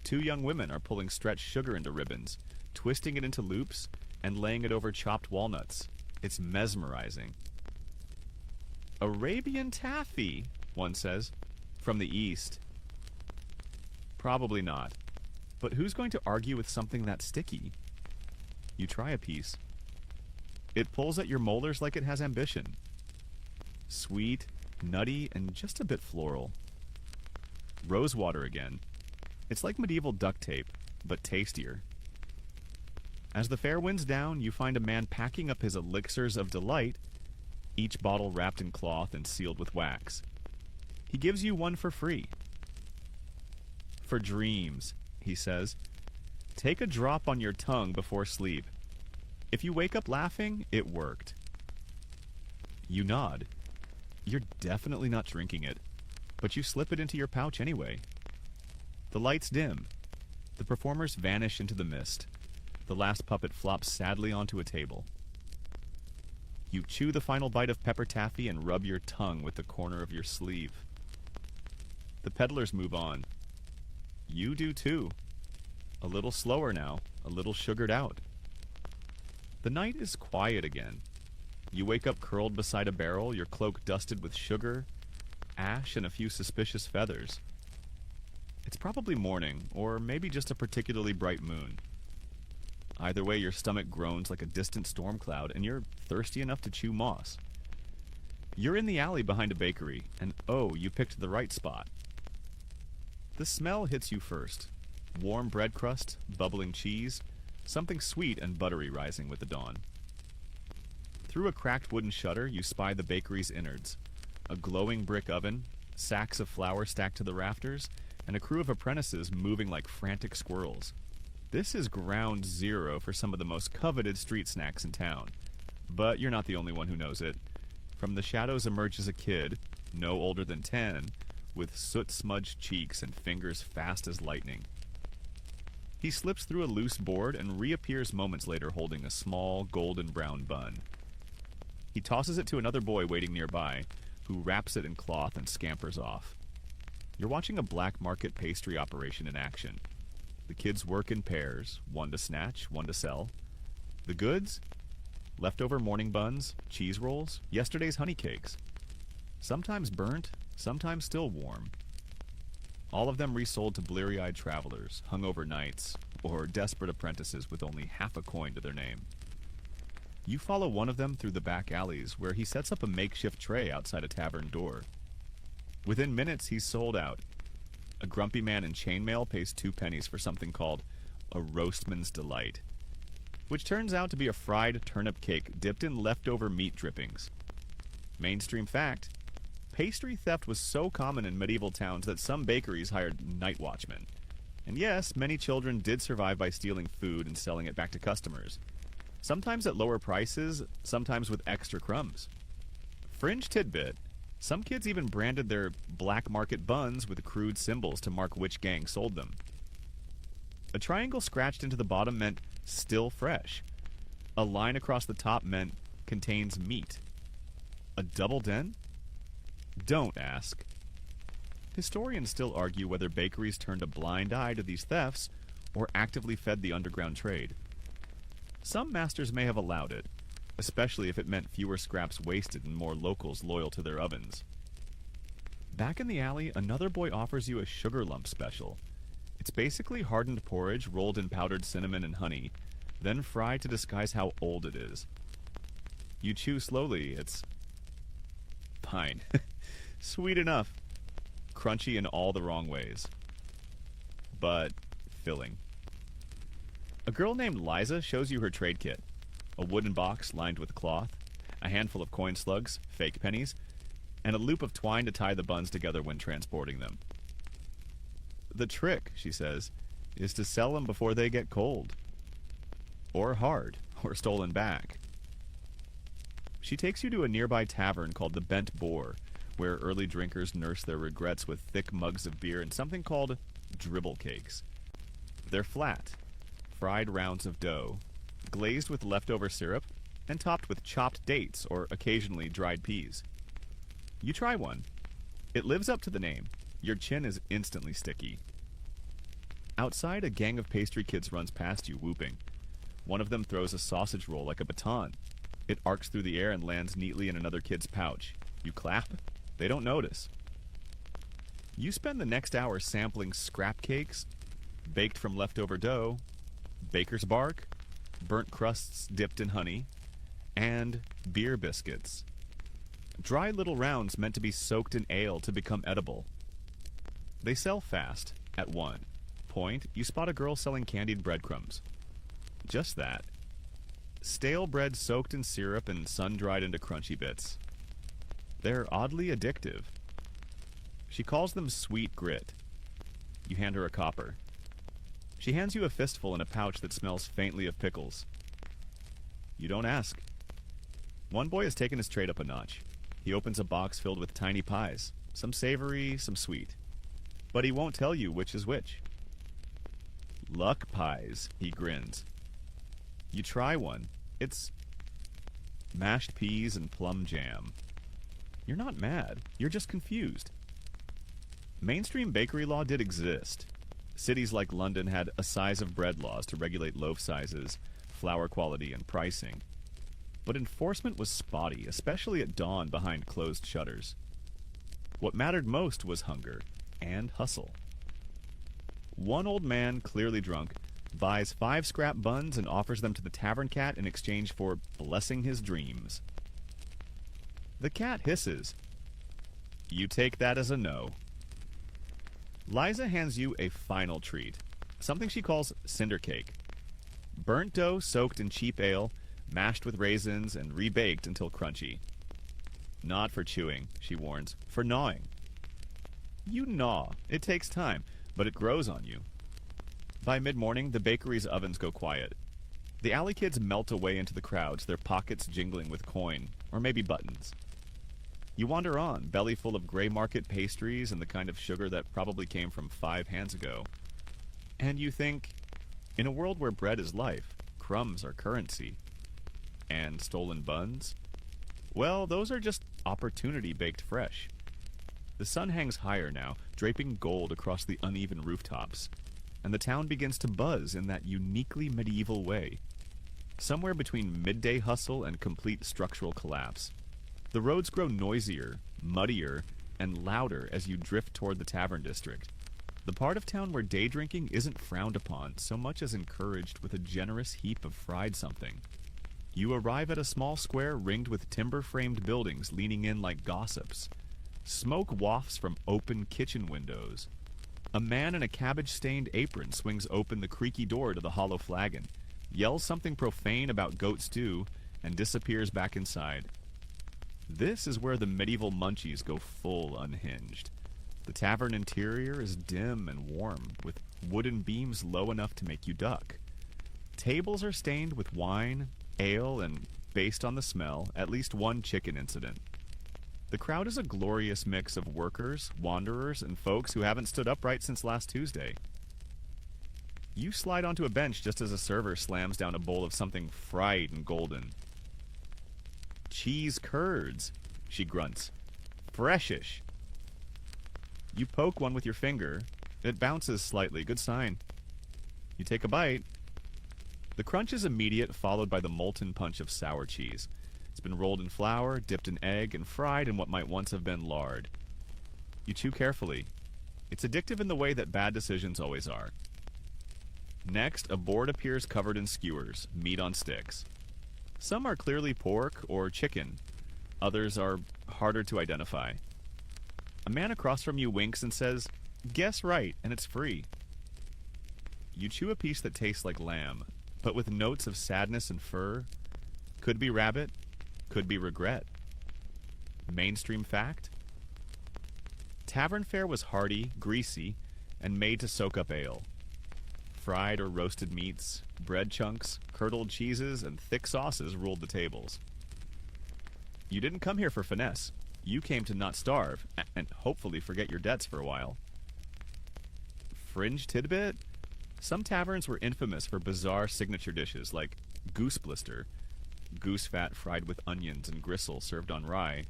Two young women are pulling stretched sugar into ribbons, twisting it into loops, and laying it over chopped walnuts. It's mesmerizing. Arabian taffy, one says. From the East. Probably not. But who's going to argue with something that sticky? You try a piece. It pulls at your molars like it has ambition. Sweet, nutty, and just a bit floral. Rosewater again. It's like medieval duct tape, but tastier. As the fair winds down, you find a man packing up his elixirs of delight, each bottle wrapped in cloth and sealed with wax. He gives you one for free. For dreams, he says. Take a drop on your tongue before sleep. If you wake up laughing, it worked. You nod. You're definitely not drinking it, but you slip it into your pouch anyway. The lights dim. The performers vanish into the mist. The last puppet flops sadly onto a table. You chew the final bite of pepper taffy and rub your tongue with the corner of your sleeve. The peddlers move on. You do too. A little slower now, a little sugared out. The night is quiet again. You wake up curled beside a barrel, your cloak dusted with sugar, ash, and a few suspicious feathers. It's probably morning, or maybe just a particularly bright moon. Either way, your stomach groans like a distant storm cloud, and you're thirsty enough to chew moss. You're in the alley behind a bakery, and oh, you picked the right spot. The smell hits you first. Warm bread crust, bubbling cheese, something sweet and buttery rising with the dawn. Through a cracked wooden shutter, you spy the bakery's innards. A glowing brick oven, sacks of flour stacked to the rafters, and a crew of apprentices moving like frantic squirrels. This is ground zero for some of the most coveted street snacks in town. But you're not the only one who knows it. From the shadows emerges a kid, no older than 10, with soot-smudged cheeks and fingers fast as lightning. He slips through a loose board and reappears moments later holding a small, golden-brown bun. He tosses it to another boy waiting nearby, who wraps it in cloth and scampers off. You're watching a black market pastry operation in action. The kids work in pairs, one to snatch, one to sell. The goods? Leftover morning buns, cheese rolls, yesterday's honey cakes. Sometimes burnt, sometimes still warm. All of them resold to bleary-eyed travelers, hungover knights, or desperate apprentices with only half a coin to their name. You follow one of them through the back alleys, where he sets up a makeshift tray outside a tavern door. Within minutes, he's sold out. A grumpy man in chainmail pays 2 pennies for something called a roastman's delight, which turns out to be a fried turnip cake dipped in leftover meat drippings. Mainstream fact, pastry theft was so common in medieval towns that some bakeries hired night watchmen. And yes, many children did survive by stealing food and selling it back to customers. Sometimes at lower prices, sometimes with extra crumbs. Fringe tidbit, some kids even branded their black market buns with crude symbols to mark which gang sold them. A triangle scratched into the bottom meant still fresh. A line across the top meant contains meat. A double den? Don't ask. Historians still argue whether bakeries turned a blind eye to these thefts or actively fed the underground trade. Some masters may have allowed it, especially if it meant fewer scraps wasted and more locals loyal to their ovens. Back in the alley, another boy offers you a sugar lump special. It's basically hardened porridge rolled in powdered cinnamon and honey, then fried to disguise how old it is. You chew slowly. It's fine. Sweet enough. Crunchy in all the wrong ways. But filling. A girl named Liza shows you her trade kit. A wooden box lined with cloth, a handful of coin slugs, fake pennies, and a loop of twine to tie the buns together when transporting them. The trick, she says, is to sell them before they get cold. Or hard, or stolen back. She takes you to a nearby tavern called the Bent Boar, where early drinkers nurse their regrets with thick mugs of beer and something called dribble cakes. They're flat, fried rounds of dough, glazed with leftover syrup, and topped with chopped dates or occasionally dried peas. You try one. It lives up to the name. Your chin is instantly sticky. Outside, a gang of pastry kids runs past you, whooping. One of them throws a sausage roll like a baton. It arcs through the air and lands neatly in another kid's pouch. You clap. They don't notice. You spend the next hour sampling scrap cakes, baked from leftover dough, baker's bark, burnt crusts dipped in honey, and beer biscuits. Dry little rounds meant to be soaked in ale to become edible. They sell fast. At one point, you spot a girl selling candied breadcrumbs. Just that. Stale bread soaked in syrup and sun-dried into crunchy bits. They're oddly addictive. She calls them sweet grit. You hand her a copper. She hands you a fistful in a pouch that smells faintly of pickles. You don't ask. One boy has taken his trade up a notch. He opens a box filled with tiny pies, some savory, some sweet. But he won't tell you which is which. Luck pies, he grins. You try one. It's mashed peas, and plum jam. You're not mad, you're just confused. Mainstream bakery law did exist. Cities like London had a size of bread laws to regulate loaf sizes, flour quality, and pricing. But enforcement was spotty, especially at dawn behind closed shutters. What mattered most was hunger and hustle. One old man, clearly drunk, buys 5 scrap buns and offers them to the tavern cat in exchange for blessing his dreams. The cat hisses. You take that as a no. Liza hands you a final treat, something she calls cinder cake. Burnt dough soaked in cheap ale, mashed with raisins, and rebaked until crunchy. Not for chewing, she warns, for gnawing. You gnaw. It takes time, but it grows on you. By mid-morning, the bakery's ovens go quiet. The alley kids melt away into the crowds, their pockets jingling with coin, or maybe buttons. You wander on, belly full of gray market pastries and the kind of sugar that probably came from 5 hands ago. And you think, in a world where bread is life, crumbs are currency. And stolen buns? Well, those are just opportunity baked fresh. The sun hangs higher now, draping gold across the uneven rooftops, and the town begins to buzz in that uniquely medieval way. Somewhere between midday hustle and complete structural collapse. The roads grow noisier, muddier, and louder as you drift toward the tavern district. The part of town where day drinking isn't frowned upon so much as encouraged with a generous heap of fried something. You arrive at a small square ringed with timber-framed buildings leaning in like gossips. Smoke wafts from open kitchen windows. A man in a cabbage-stained apron swings open the creaky door to the hollow flagon, yells something profane about goat stew, and disappears back inside. This is where the medieval munchies go full unhinged. The tavern interior is dim and warm, with wooden beams low enough to make you duck. Tables are stained with wine, ale, and, based on the smell, at least one chicken incident. The crowd is a glorious mix of workers, wanderers, and folks who haven't stood upright since last Tuesday. You slide onto a bench just as a server slams down a bowl of something fried and golden. Cheese curds, she grunts. Freshish. You poke one with your finger. It bounces slightly. Good sign. You take a bite. The crunch is immediate, followed by the molten punch of sour cheese. It's been rolled in flour, dipped in egg, and fried in what might once have been lard. You chew carefully. It's addictive in the way that bad decisions always are. Next, a board appears covered in skewers, meat on sticks. Some are clearly pork or chicken. Others are harder to identify. A man across from you winks and says, "Guess right, and it's free." You chew a piece that tastes like lamb, but with notes of sadness and fur. Could be rabbit, could be regret. Mainstream fact? Tavern fare was hearty, greasy, and made to soak up ale. Fried or roasted meats, bread chunks, curdled cheeses, and thick sauces ruled the tables. You didn't come here for finesse. You came to not starve, and hopefully forget your debts for a while. Fringe tidbit? Some taverns were infamous for bizarre signature dishes like goose blister, goose fat fried with onions and gristle served on rye,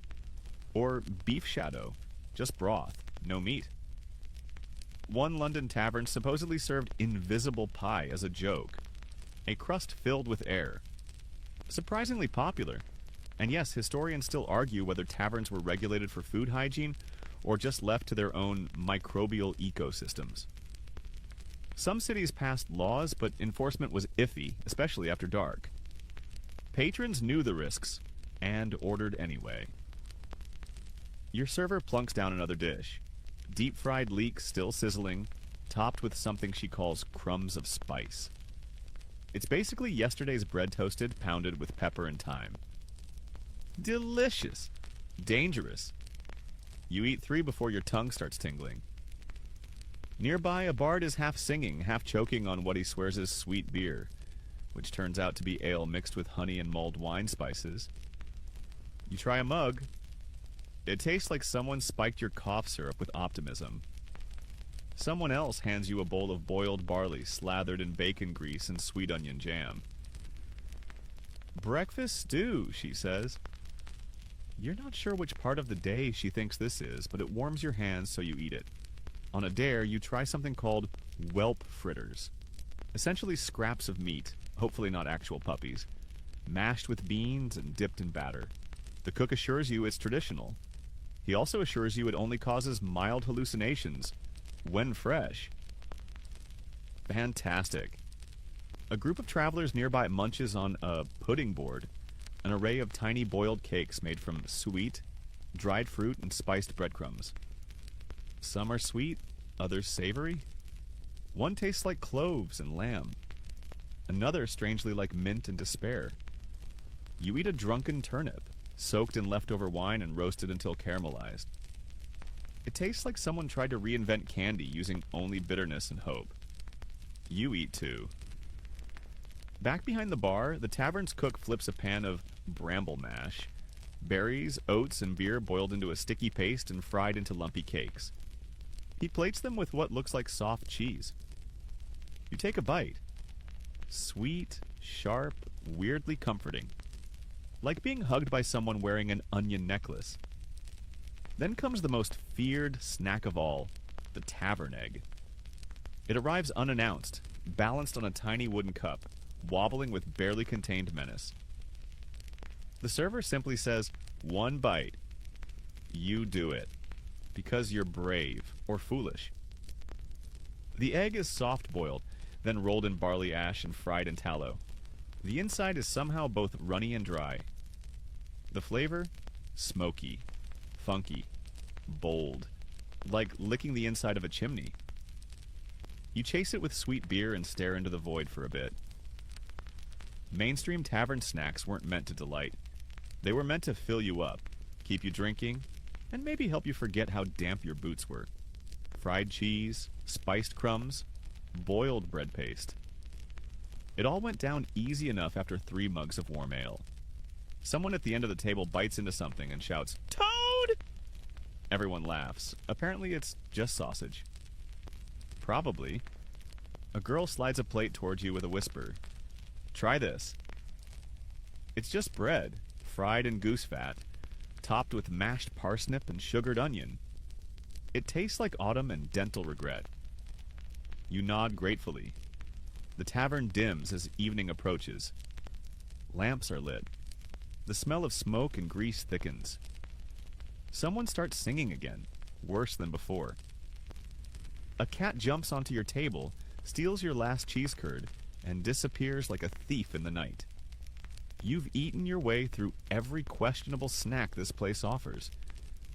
or beef shadow, just broth, no meat. One London tavern supposedly served invisible pie as a joke, a crust filled with air. Surprisingly popular. And yes, historians still argue whether taverns were regulated for food hygiene or just left to their own microbial ecosystems. Some cities passed laws, but enforcement was iffy, especially after dark. Patrons knew the risks and ordered anyway. Your server plunks down another dish. Deep-fried leeks still sizzling, topped with something she calls crumbs of spice. It's basically yesterday's bread toasted, pounded with pepper and thyme. Delicious. Dangerous. You eat 3 before your tongue starts tingling. Nearby, a bard is half singing, half choking on what he swears is sweet beer, which turns out to be ale mixed with honey and mulled wine spices. You try a mug. It tastes like someone spiked your cough syrup with optimism. Someone else hands you a bowl of boiled barley slathered in bacon grease and sweet onion jam. Breakfast stew, she says. You're not sure which part of the day she thinks this is, but it warms your hands so you eat it. On a dare, you try something called whelp fritters. Essentially scraps of meat, hopefully not actual puppies, mashed with beans and dipped in batter. The cook assures you it's traditional. He also assures you it only causes mild hallucinations when fresh. Fantastic. A group of travelers nearby munches on a pudding board, an array of tiny boiled cakes made from sweet, dried fruit, and spiced breadcrumbs. Some are sweet, others savory. One tastes like cloves and lamb. Another strangely like mint and despair. You eat a drunken turnip, soaked in leftover wine and roasted until caramelized. It tastes like someone tried to reinvent candy using only bitterness and hope. You eat too. Back behind the bar, the tavern's cook flips a pan of bramble mash, berries, oats, and beer boiled into a sticky paste and fried into lumpy cakes. He plates them with what looks like soft cheese. You take a bite. Sweet, sharp, weirdly comforting. Like being hugged by someone wearing an onion necklace. Then comes the most feared snack of all, the tavern egg. It arrives unannounced, balanced on a tiny wooden cup, wobbling with barely contained menace. The server simply says, "One bite." You do it. Because you're brave or foolish. The egg is soft-boiled, then rolled in barley ash and fried in tallow. The inside is somehow both runny and dry. The flavor? Smoky, funky, bold, like licking the inside of a chimney. You chase it with sweet beer and stare into the void for a bit. Mainstream tavern snacks weren't meant to delight. They were meant to fill you up, keep you drinking, and maybe help you forget how damp your boots were. Fried cheese, spiced crumbs, boiled bread paste. It all went down easy enough after 3 mugs of warm ale. Someone at the end of the table bites into something and shouts, "Toad!" Everyone laughs. Apparently it's just sausage. Probably. A girl slides a plate towards you with a whisper. Try this. It's just bread, fried in goose fat, topped with mashed parsnip and sugared onion. It tastes like autumn and dental regret. You nod gratefully. The tavern dims as evening approaches. Lamps are lit. The smell of smoke and grease thickens. Someone starts singing again, worse than before. A cat jumps onto your table, steals your last cheese curd, and disappears like a thief in the night. You've eaten your way through every questionable snack this place offers.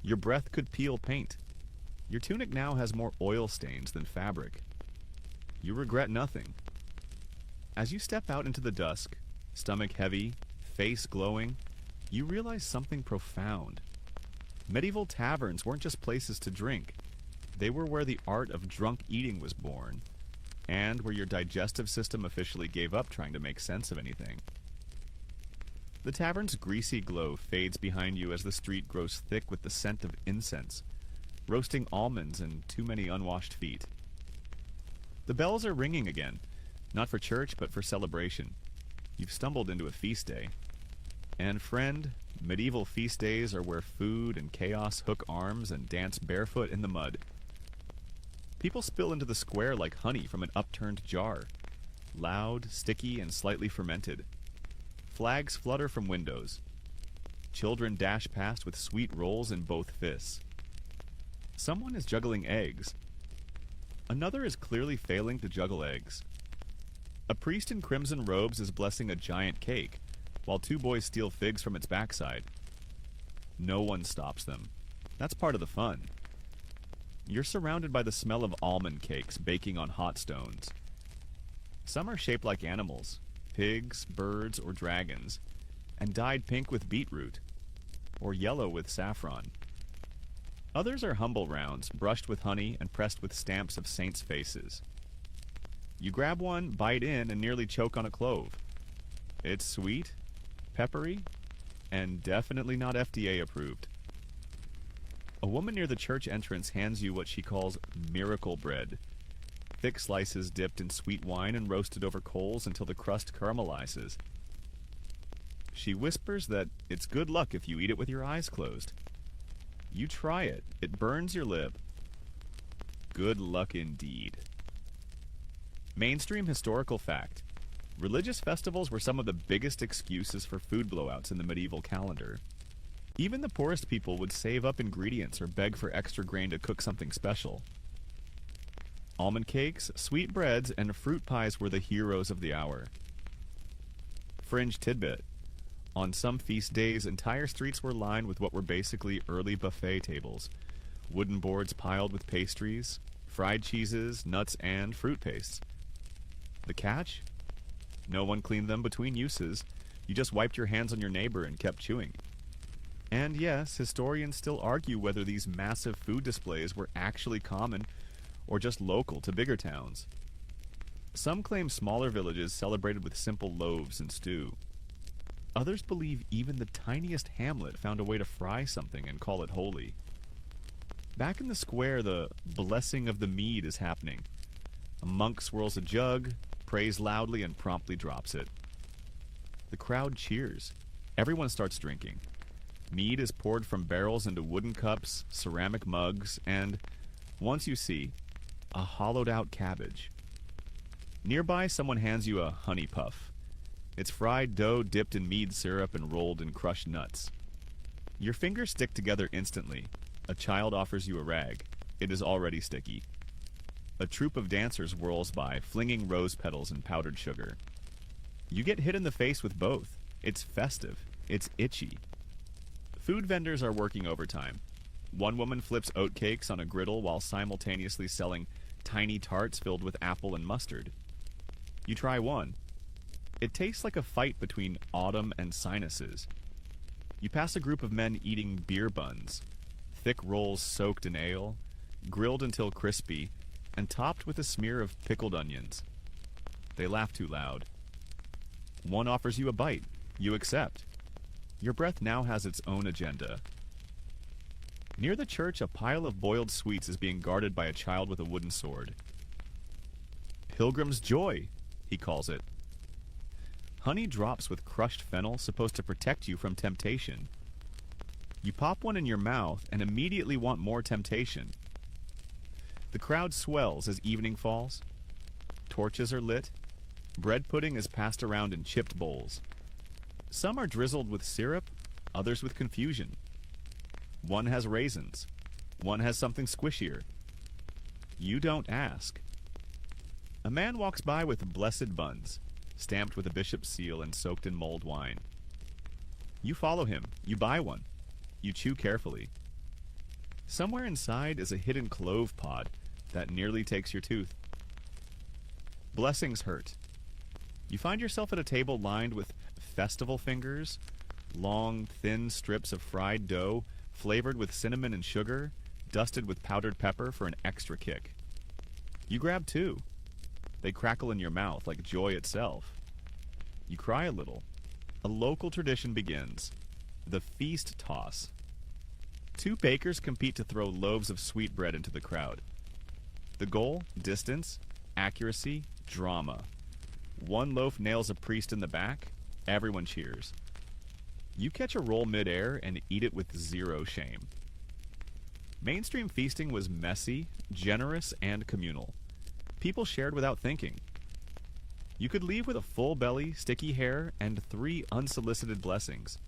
Your breath could peel paint. Your tunic now has more oil stains than fabric. You regret nothing. As you step out into the dusk, stomach heavy, face glowing, you realize something profound. Medieval taverns weren't just places to drink. They were where the art of drunk eating was born, and where your digestive system officially gave up trying to make sense of anything. The tavern's greasy glow fades behind you as the street grows thick with the scent of incense, roasting almonds and too many unwashed feet. The bells are ringing again, not for church but for celebration. You've stumbled into a feast day. And friend, medieval feast days are where food and chaos hook arms and dance barefoot in the mud. People spill into the square like honey from an upturned jar, loud, sticky, and slightly fermented. Flags flutter from windows. Children dash past with sweet rolls in both fists. Someone is juggling eggs. Another is clearly failing to juggle eggs. A priest in crimson robes is blessing a giant cake, while 2 boys steal figs from its backside. No one stops them. That's part of the fun. You're surrounded by the smell of almond cakes baking on hot stones. Some are shaped like animals, pigs, birds, or dragons, and dyed pink with beetroot, or yellow with saffron. Others are humble rounds, brushed with honey and pressed with stamps of saints' faces. You grab one, bite in, and nearly choke on a clove. It's sweet, peppery, and definitely not FDA approved. A woman near the church entrance hands you what she calls miracle bread. Thick slices dipped in sweet wine and roasted over coals until the crust caramelizes. She whispers that it's good luck if you eat it with your eyes closed. You try it. It burns your lip. Good luck indeed. Mainstream historical fact. Religious festivals were some of the biggest excuses for food blowouts in the medieval calendar. Even the poorest people would save up ingredients or beg for extra grain to cook something special. Almond cakes, sweetbreads, and fruit pies were the heroes of the hour. Fringe tidbit. On some feast days, entire streets were lined with what were basically early buffet tables. Wooden boards piled with pastries, fried cheeses, nuts, and fruit pastes. The catch? No one cleaned them between uses. You just wiped your hands on your neighbor and kept chewing. And yes, historians still argue whether these massive food displays were actually common or just local to bigger towns. Some claim smaller villages celebrated with simple loaves and stew. Others believe even the tiniest hamlet found a way to fry something and call it holy. Back in the square, the blessing of the mead is happening. A monk swirls a jug, prays loudly, and promptly drops it. The crowd cheers. Everyone starts drinking. Mead is poured from barrels into wooden cups, ceramic mugs, and, once you see, a hollowed-out cabbage. Nearby, someone hands you a honey puff. It's fried dough dipped in mead syrup and rolled in crushed nuts. Your fingers stick together instantly. A child offers you a rag. It is already sticky. A troupe of dancers whirls by, flinging rose petals and powdered sugar. You get hit in the face with both. It's festive. It's itchy. Food vendors are working overtime. One woman flips oatcakes on a griddle while simultaneously selling tiny tarts filled with apple and mustard. You try one. It tastes like a fight between autumn and sinuses. You pass a group of men eating beer buns, thick rolls soaked in ale, grilled until crispy, and topped with a smear of pickled onions. They laugh too loud. One offers you a bite. You accept. Your breath now has its own agenda. Near the church, a pile of boiled sweets is being guarded by a child with a wooden sword. Pilgrim's Joy, he calls it. Honey drops with crushed fennel supposed to protect you from temptation. You pop one in your mouth and immediately want more temptation. The crowd swells as evening falls. Torches are lit. Bread pudding is passed around in chipped bowls. Some are drizzled with syrup, others with confusion. One has raisins. One has something squishier. You don't ask. A man walks by with blessed buns, stamped with a bishop's seal and soaked in mulled wine. You follow him. You buy one. You chew carefully. Somewhere inside is a hidden clove pod that nearly takes your tooth. Blessings hurt. You find yourself at a table lined with festival fingers, long, thin strips of fried dough flavored with cinnamon and sugar, dusted with powdered pepper for an extra kick. You grab two. They crackle in your mouth like joy itself. You cry a little. A local tradition begins. The feast toss. Two bakers compete to throw loaves of sweetbread into the crowd. The goal, distance, accuracy, drama. One loaf nails a priest in the back. Everyone cheers. You catch a roll midair and eat it with zero shame. Mainstream feasting was messy, generous, and communal. People shared without thinking. You could leave with a full belly, sticky hair, and 3 unsolicited blessings.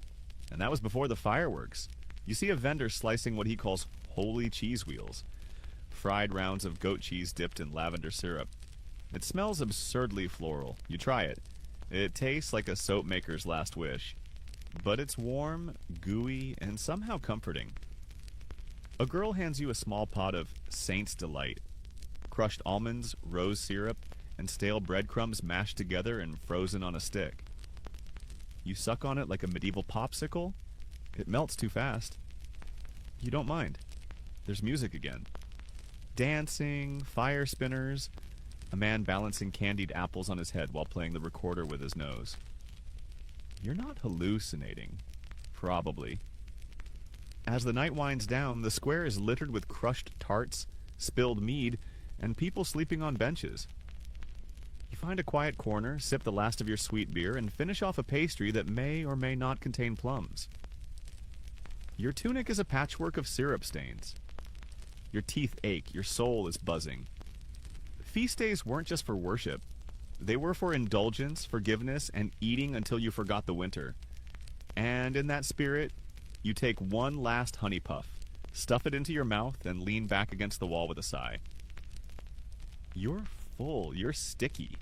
And that was before the fireworks. You see a vendor slicing what he calls holy cheese wheels, fried rounds of goat cheese dipped in lavender syrup. It smells absurdly floral. You try it. It tastes like a soap maker's last wish. But it's warm, gooey, and somehow comforting. A girl hands you a small pot of Saint's Delight. Crushed almonds, rose syrup, and stale breadcrumbs mashed together and frozen on a stick. You suck on it like a medieval popsicle. It melts too fast. You don't mind. There's music again. Dancing, fire spinners, a man balancing candied apples on his head while playing the recorder with his nose. You're not hallucinating. Probably. As the night winds down, the square is littered with crushed tarts, spilled mead, and people sleeping on benches. You find a quiet corner, sip the last of your sweet beer, and finish off a pastry that may or may not contain plums. Your tunic is a patchwork of syrup stains. Your teeth ache, your soul is buzzing. Feast days weren't just for worship. They were for indulgence, forgiveness, and eating until you forgot the winter. And in that spirit, you take one last honey puff, stuff it into your mouth, and lean back against the wall with a sigh. You're full, you're sticky,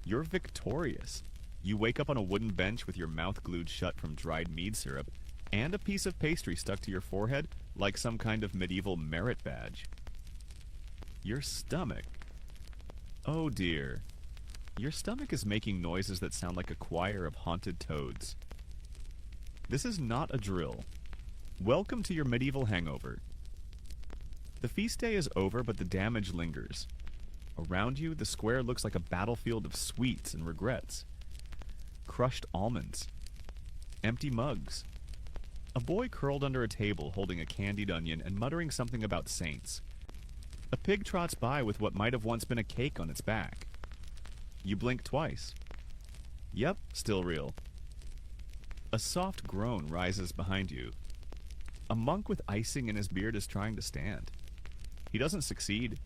you're victorious. You wake up on a wooden bench with your mouth glued shut from dried mead syrup, and a piece of pastry stuck to your forehead like some kind of medieval merit badge. Your stomach. Oh dear. Your stomach is making noises that sound like a choir of haunted toads. This is not a drill. Welcome to your medieval hangover. The feast day is over, but the damage lingers. Around you, the square looks like a battlefield of sweets and regrets. Crushed almonds. Empty mugs. A boy curled under a table holding a candied onion and muttering something about saints. A pig trots by with what might have once been a cake on its back. You blink twice. Yep, still real. A soft groan rises behind you. A monk with icing in his beard is trying to stand. He doesn't succeed.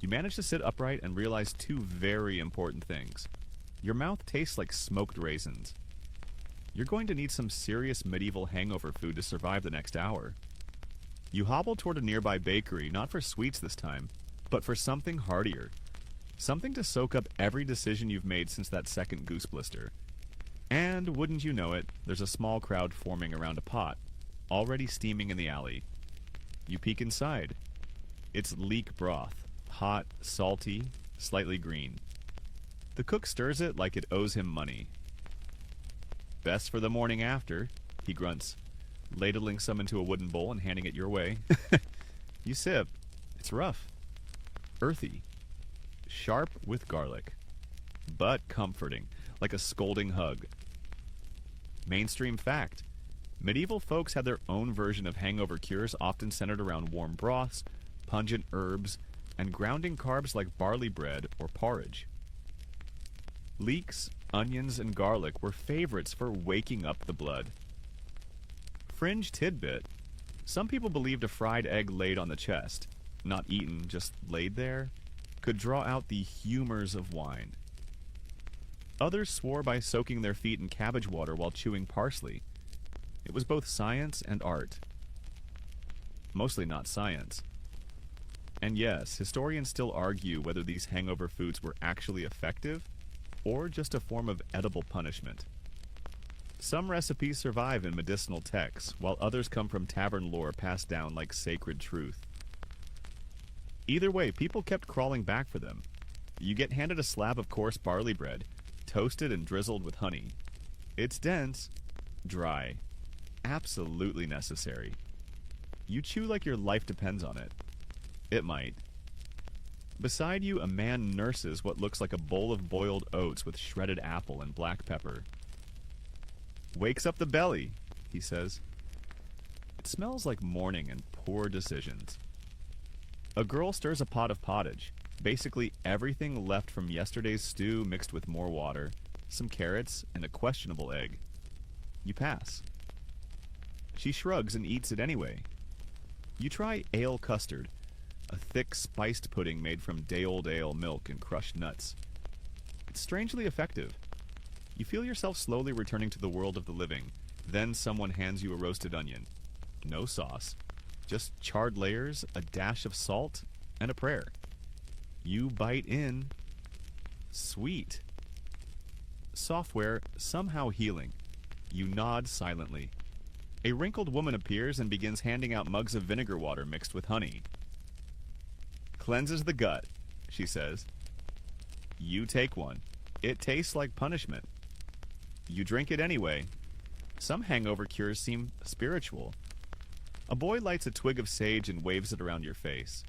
You manage to sit upright and realize two very important things. Your mouth tastes like smoked raisins. You're going to need some serious medieval hangover food to survive the next hour. You hobble toward a nearby bakery, not for sweets this time, but for something heartier. Something to soak up every decision you've made since that second goose blister. And, wouldn't you know it, there's a small crowd forming around a pot, already steaming in the alley. You peek inside. It's leek broth, hot, salty, slightly green. The cook stirs it like it owes him money. Best for the morning after, he grunts, ladling some into a wooden bowl and handing it your way. You sip. It's rough. Earthy. Sharp with garlic. But comforting, like a scolding hug. Mainstream fact. Medieval folks had their own version of hangover cures, often centered around warm broths, pungent herbs, and grounding carbs like barley bread or porridge. Leeks, onions, and garlic were favorites for waking up the blood. Fringe tidbit. Some people believed a fried egg laid on the chest, not eaten, just laid there, could draw out the humors of wine. Others swore by soaking their feet in cabbage water while chewing parsley. It was both science and art. Mostly not science. And yes, historians still argue whether these hangover foods were actually effective or just a form of edible punishment. Some recipes survive in medicinal texts, while others come from tavern lore passed down like sacred truth. Either way, people kept crawling back for them. You get handed a slab of coarse barley bread, toasted and drizzled with honey. It's dense, dry, absolutely necessary. You chew like your life depends on it. It might. Beside you, a man nurses what looks like a bowl of boiled oats with shredded apple and black pepper. Wakes up the belly, he says. It smells like morning and poor decisions. A girl stirs a pot of pottage, basically everything left from yesterday's stew mixed with more water, some carrots, and a questionable egg. You pass. She shrugs and eats it anyway. You try ale custard, a thick spiced pudding made from day-old ale milk and crushed nuts. It's strangely effective. You feel yourself slowly returning to the world of the living. Then someone hands you a roasted onion. No sauce. Just charred layers, a dash of salt, and a prayer. You bite in. Sweet. Software somehow healing. You nod silently. A wrinkled woman appears and begins handing out mugs of vinegar water mixed with honey. Cleanses the gut, she says. You take one. It tastes like punishment. You drink it anyway. Some hangover cures seem spiritual. A boy lights a twig of sage and waves it around your face.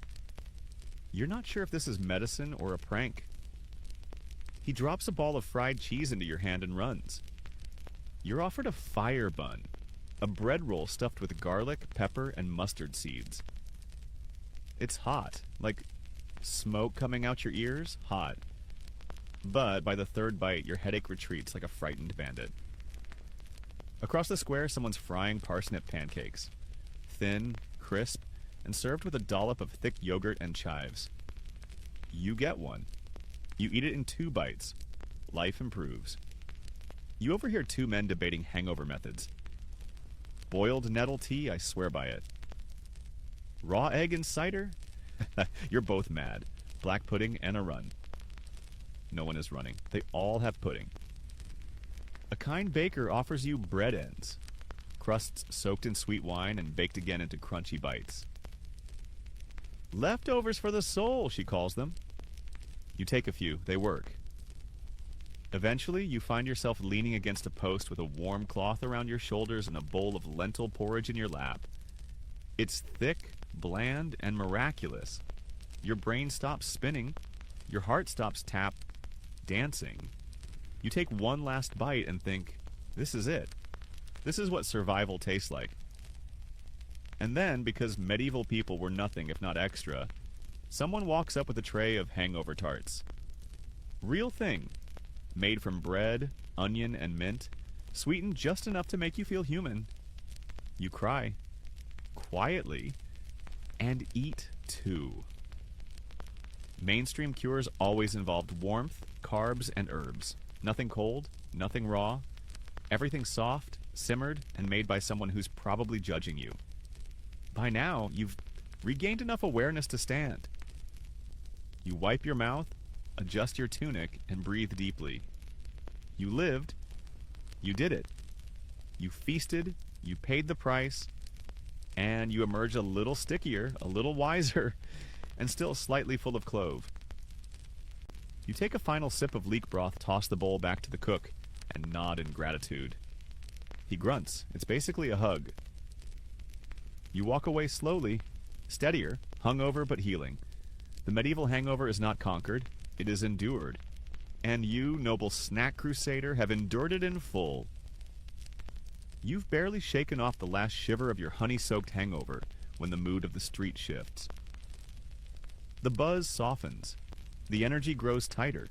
You're not sure if this is medicine or a prank. He drops a ball of fried cheese into your hand and runs. You're offered a fire bun, a bread roll stuffed with garlic, pepper, and mustard seeds. It's hot, like smoke coming out your ears, hot. But by the third bite, your headache retreats like a frightened bandit. Across the square, someone's frying parsnip pancakes. Thin, crisp, and served with a dollop of thick yogurt and chives. You get one. You eat it in 2 bites. Life improves. You overhear 2 men debating hangover methods. Boiled nettle tea, I swear by it. Raw egg and cider? You're both mad. Black pudding and a run. No one is running. They all have pudding. A kind baker offers you bread ends. Crusts soaked in sweet wine and baked again into crunchy bites. Leftovers for the soul, she calls them. You take a few. They work. Eventually, you find yourself leaning against a post with a warm cloth around your shoulders and a bowl of lentil porridge in your lap. It's thick, bland, and miraculous. Your brain stops spinning. Your heart stops dancing. You take one last bite and think, this is it. This is what survival tastes like. And then, because medieval people were nothing if not extra, someone walks up with a tray of hangover tarts. Real thing. Made from bread, onion, and mint, sweetened just enough to make you feel human. You cry. Quietly. And eat too. Mainstream cures always involved warmth, carbs, and herbs. Nothing cold, nothing raw. Everything soft, simmered, and made by someone who's probably judging you. By now, you've regained enough awareness to stand. You wipe your mouth, adjust your tunic, and breathe deeply. You lived. You did it. You feasted, you paid the price, and you emerge a little stickier, a little wiser, and still slightly full of clove. You take a final sip of leek broth, toss the bowl back to the cook, and nod in gratitude. He grunts. It's basically a hug. You walk away slowly, steadier, hungover but healing. The medieval hangover is not conquered, it is endured. And you, noble snack crusader, have endured it in full. You've barely shaken off the last shiver of your honey-soaked hangover when the mood of the street shifts. The buzz softens. The energy grows tighter.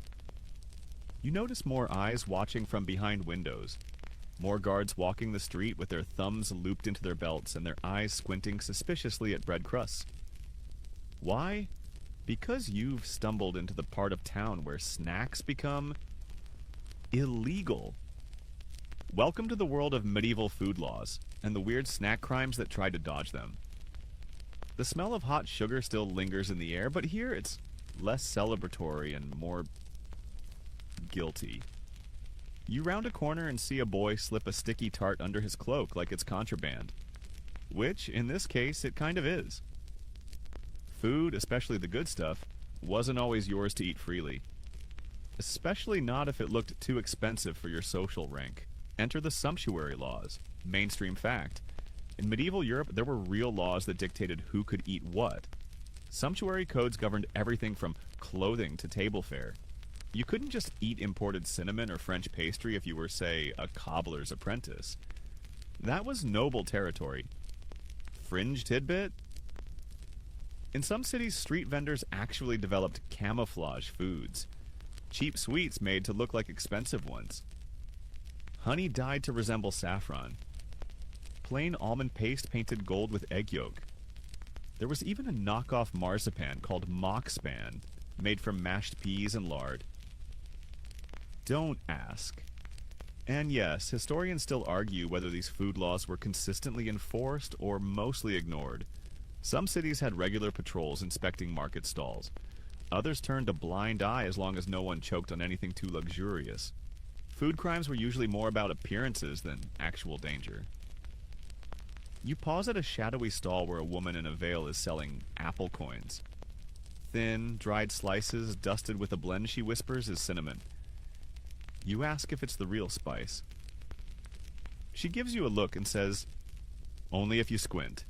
You notice more eyes watching from behind windows. More guards walking the street with their thumbs looped into their belts and their eyes squinting suspiciously at bread crusts. Why? Because you've stumbled into the part of town where snacks become illegal. Welcome to the world of medieval food laws and the weird snack crimes that try to dodge them. The smell of hot sugar still lingers in the air, but here it's less celebratory and more guilty. You round a corner and see a boy slip a sticky tart under his cloak like it's contraband. Which, in this case, it kind of is. Food, especially the good stuff, wasn't always yours to eat freely. Especially not if it looked too expensive for your social rank. Enter the sumptuary laws. Mainstream fact. In medieval Europe, there were real laws that dictated who could eat what. Sumptuary codes governed everything from clothing to table fare. You couldn't just eat imported cinnamon or French pastry if you were, say, a cobbler's apprentice. That was noble territory. Fringe tidbit? In some cities, street vendors actually developed camouflage foods. Cheap sweets made to look like expensive ones. Honey dyed to resemble saffron. Plain almond paste painted gold with egg yolk. There was even a knockoff marzipan called mockspan, made from mashed peas and lard. Don't ask. And yes, historians still argue whether these food laws were consistently enforced or mostly ignored. Some cities had regular patrols inspecting market stalls. Others turned a blind eye as long as no one choked on anything too luxurious. Food crimes were usually more about appearances than actual danger. You pause at a shadowy stall where a woman in a veil is selling apple coins. Thin, dried slices dusted with a blend she whispers is cinnamon. You ask if it's the real spice. She gives you a look and says, "Only if you squint."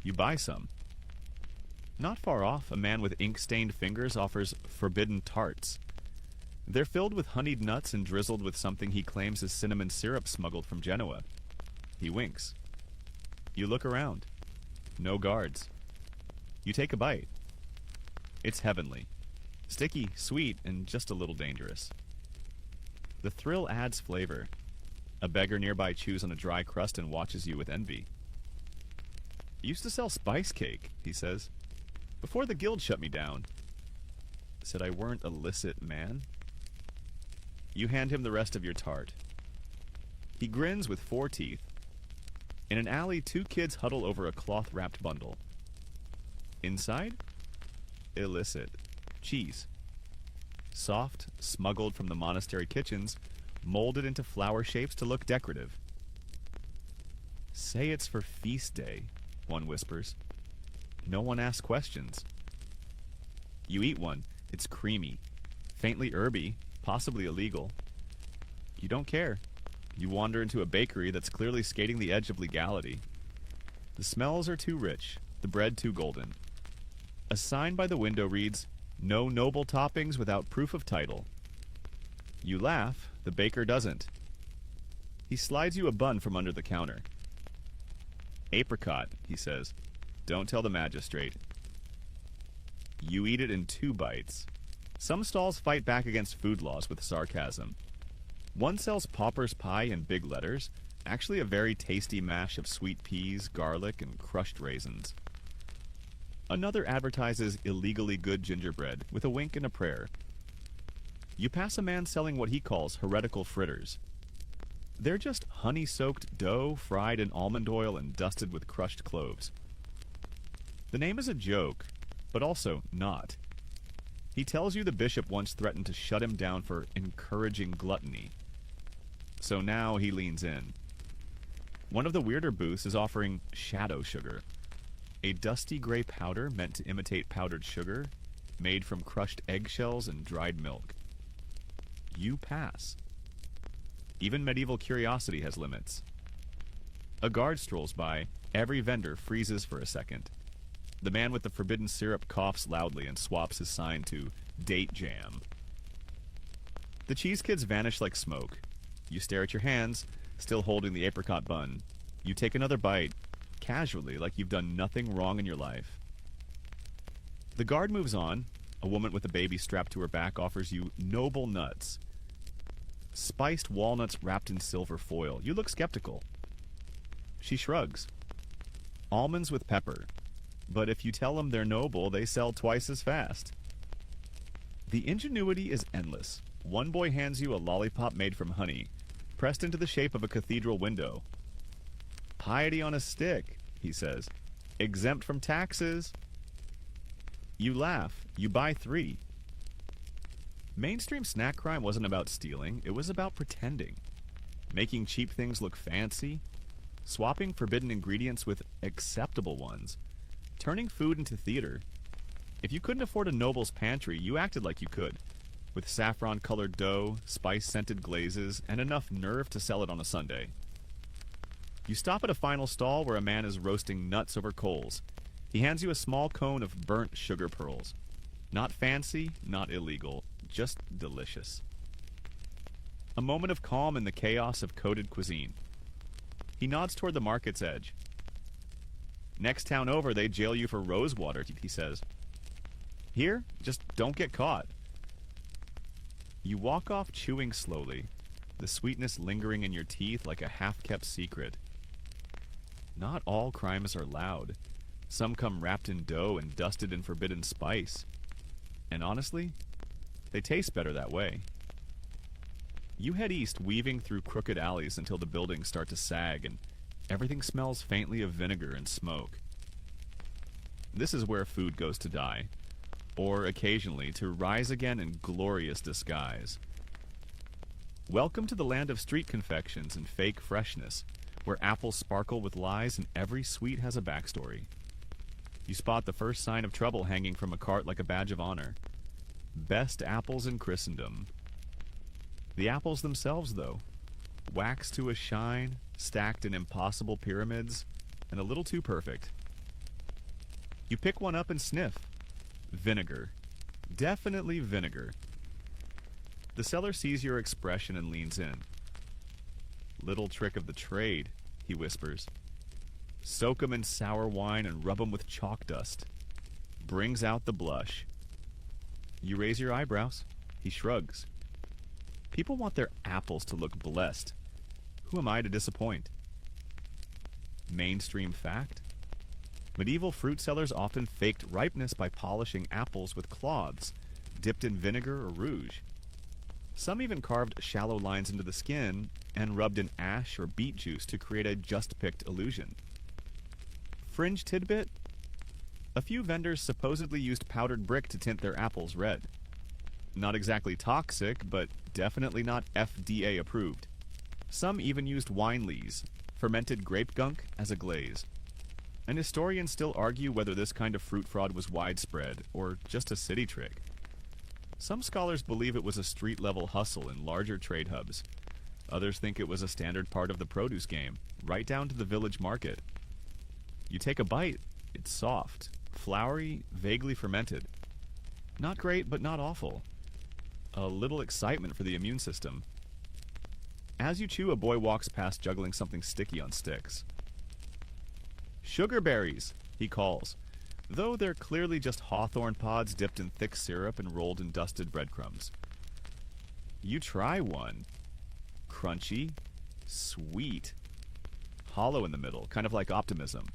You buy some. Not far off, a man with ink-stained fingers offers forbidden tarts. They're filled with honeyed nuts and drizzled with something he claims is cinnamon syrup smuggled from Genoa. He winks. You look around. No guards. You take a bite. It's heavenly. Sticky, sweet, and just a little dangerous. The thrill adds flavor. A beggar nearby chews on a dry crust and watches you with envy. "Used to sell spice cake," he says, "before the guild shut me down. Said I weren't illicit, man." You hand him the rest of your tart. He grins with 4 teeth. In an alley, 2 kids huddle over a cloth-wrapped bundle. Inside? Illicit. Cheese. Soft, smuggled from the monastery kitchens, molded into flower shapes to look decorative. "Say it's for feast day," one whispers. No one asks questions. You eat one. It's creamy, faintly herby, possibly illegal. You don't care. You wander into a bakery that's clearly skating the edge of legality. The smells are too rich, the bread too golden. A sign by the window reads, "No noble toppings without proof of title." You laugh, the baker doesn't. He slides you a bun from under the counter. "Apricot," he says. "Don't tell the magistrate." You eat it in 2 bites. Some stalls fight back against food laws with sarcasm. One sells pauper's pie in big letters, actually a very tasty mash of sweet peas, garlic, and crushed raisins. Another advertises illegally good gingerbread with a wink and a prayer. You pass a man selling what he calls heretical fritters. They're just honey-soaked dough fried in almond oil and dusted with crushed cloves. The name is a joke, but also not. He tells you the bishop once threatened to shut him down for encouraging gluttony. So now he leans in. One of the weirder booths is offering shadow sugar, a dusty gray powder meant to imitate powdered sugar, made from crushed eggshells and dried milk. You pass. Even medieval curiosity has limits. A guard strolls by. Every vendor freezes for a second. The man with the forbidden syrup coughs loudly and swaps his sign to "date jam." The cheese kids vanish like smoke. You stare at your hands, still holding the apricot bun. You take another bite, casually, like you've done nothing wrong in your life. The guard moves on. A woman with a baby strapped to her back offers you noble nuts. Spiced walnuts wrapped in silver foil. You look skeptical. She shrugs. Almonds with pepper. But if you tell them they're noble, they sell twice as fast. The ingenuity is endless. One boy hands you a lollipop made from honey, pressed into the shape of a cathedral window. "Piety on a stick," he says. "Exempt from taxes." You laugh. You buy 3. Mainstream snack crime wasn't about stealing. It was about pretending. Making cheap things look fancy. Swapping forbidden ingredients with acceptable ones. Turning food into theater. If you couldn't afford a noble's pantry, you acted like you could, with saffron-colored dough, spice-scented glazes, and enough nerve to sell it on a Sunday. You stop at a final stall where a man is roasting nuts over coals. He hands you a small cone of burnt sugar pearls. Not fancy, not illegal, just delicious. A moment of calm in the chaos of coded cuisine. He nods toward the market's edge. "Next town over, they jail you for rosewater," he says. "Here, just don't get caught." You walk off chewing slowly, the sweetness lingering in your teeth like a half-kept secret. Not all crimes are loud. Some come wrapped in dough and dusted in forbidden spice. And honestly, they taste better that way. You head east, weaving through crooked alleys until the buildings start to sag and everything smells faintly of vinegar and smoke. This is where food goes to die, or occasionally to rise again in glorious disguise. Welcome to the land of street confections and fake freshness, where apples sparkle with lies and every sweet has a backstory. You spot the first sign of trouble hanging from a cart like a badge of honor. Best apples in Christendom. The apples themselves, though, waxed to a shine, stacked in impossible pyramids, and a little too perfect. You pick one up and sniff. Vinegar. Definitely vinegar. The seller sees your expression and leans in. "Little trick of the trade," he whispers. "Soak 'em in sour wine and rub 'em with chalk dust." Brings out the blush. You raise your eyebrows. He shrugs. People want their apples to look blessed. Who am I to disappoint? Mainstream fact? Medieval fruit sellers often faked ripeness by polishing apples with cloths, dipped in vinegar or rouge. Some even carved shallow lines into the skin and rubbed in ash or beet juice to create a just-picked illusion. Fringe tidbit? A few vendors supposedly used powdered brick to tint their apples red. Not exactly toxic, but definitely not FDA approved. Some even used wine lees, fermented grape gunk, as a glaze. And historians still argue whether this kind of fruit fraud was widespread or just a city trick. Some scholars believe it was a street-level hustle in larger trade hubs. Others think it was a standard part of the produce game, right down to the village market. You take a bite, it's soft, floury, vaguely fermented. Not great, but not awful. A little excitement for the immune system. As you chew, a boy walks past juggling something sticky on sticks. Sugar berries, he calls, though they're clearly just hawthorn pods dipped in thick syrup and rolled in dusted breadcrumbs. You try one. Crunchy, sweet, hollow in the middle, kind of like optimism.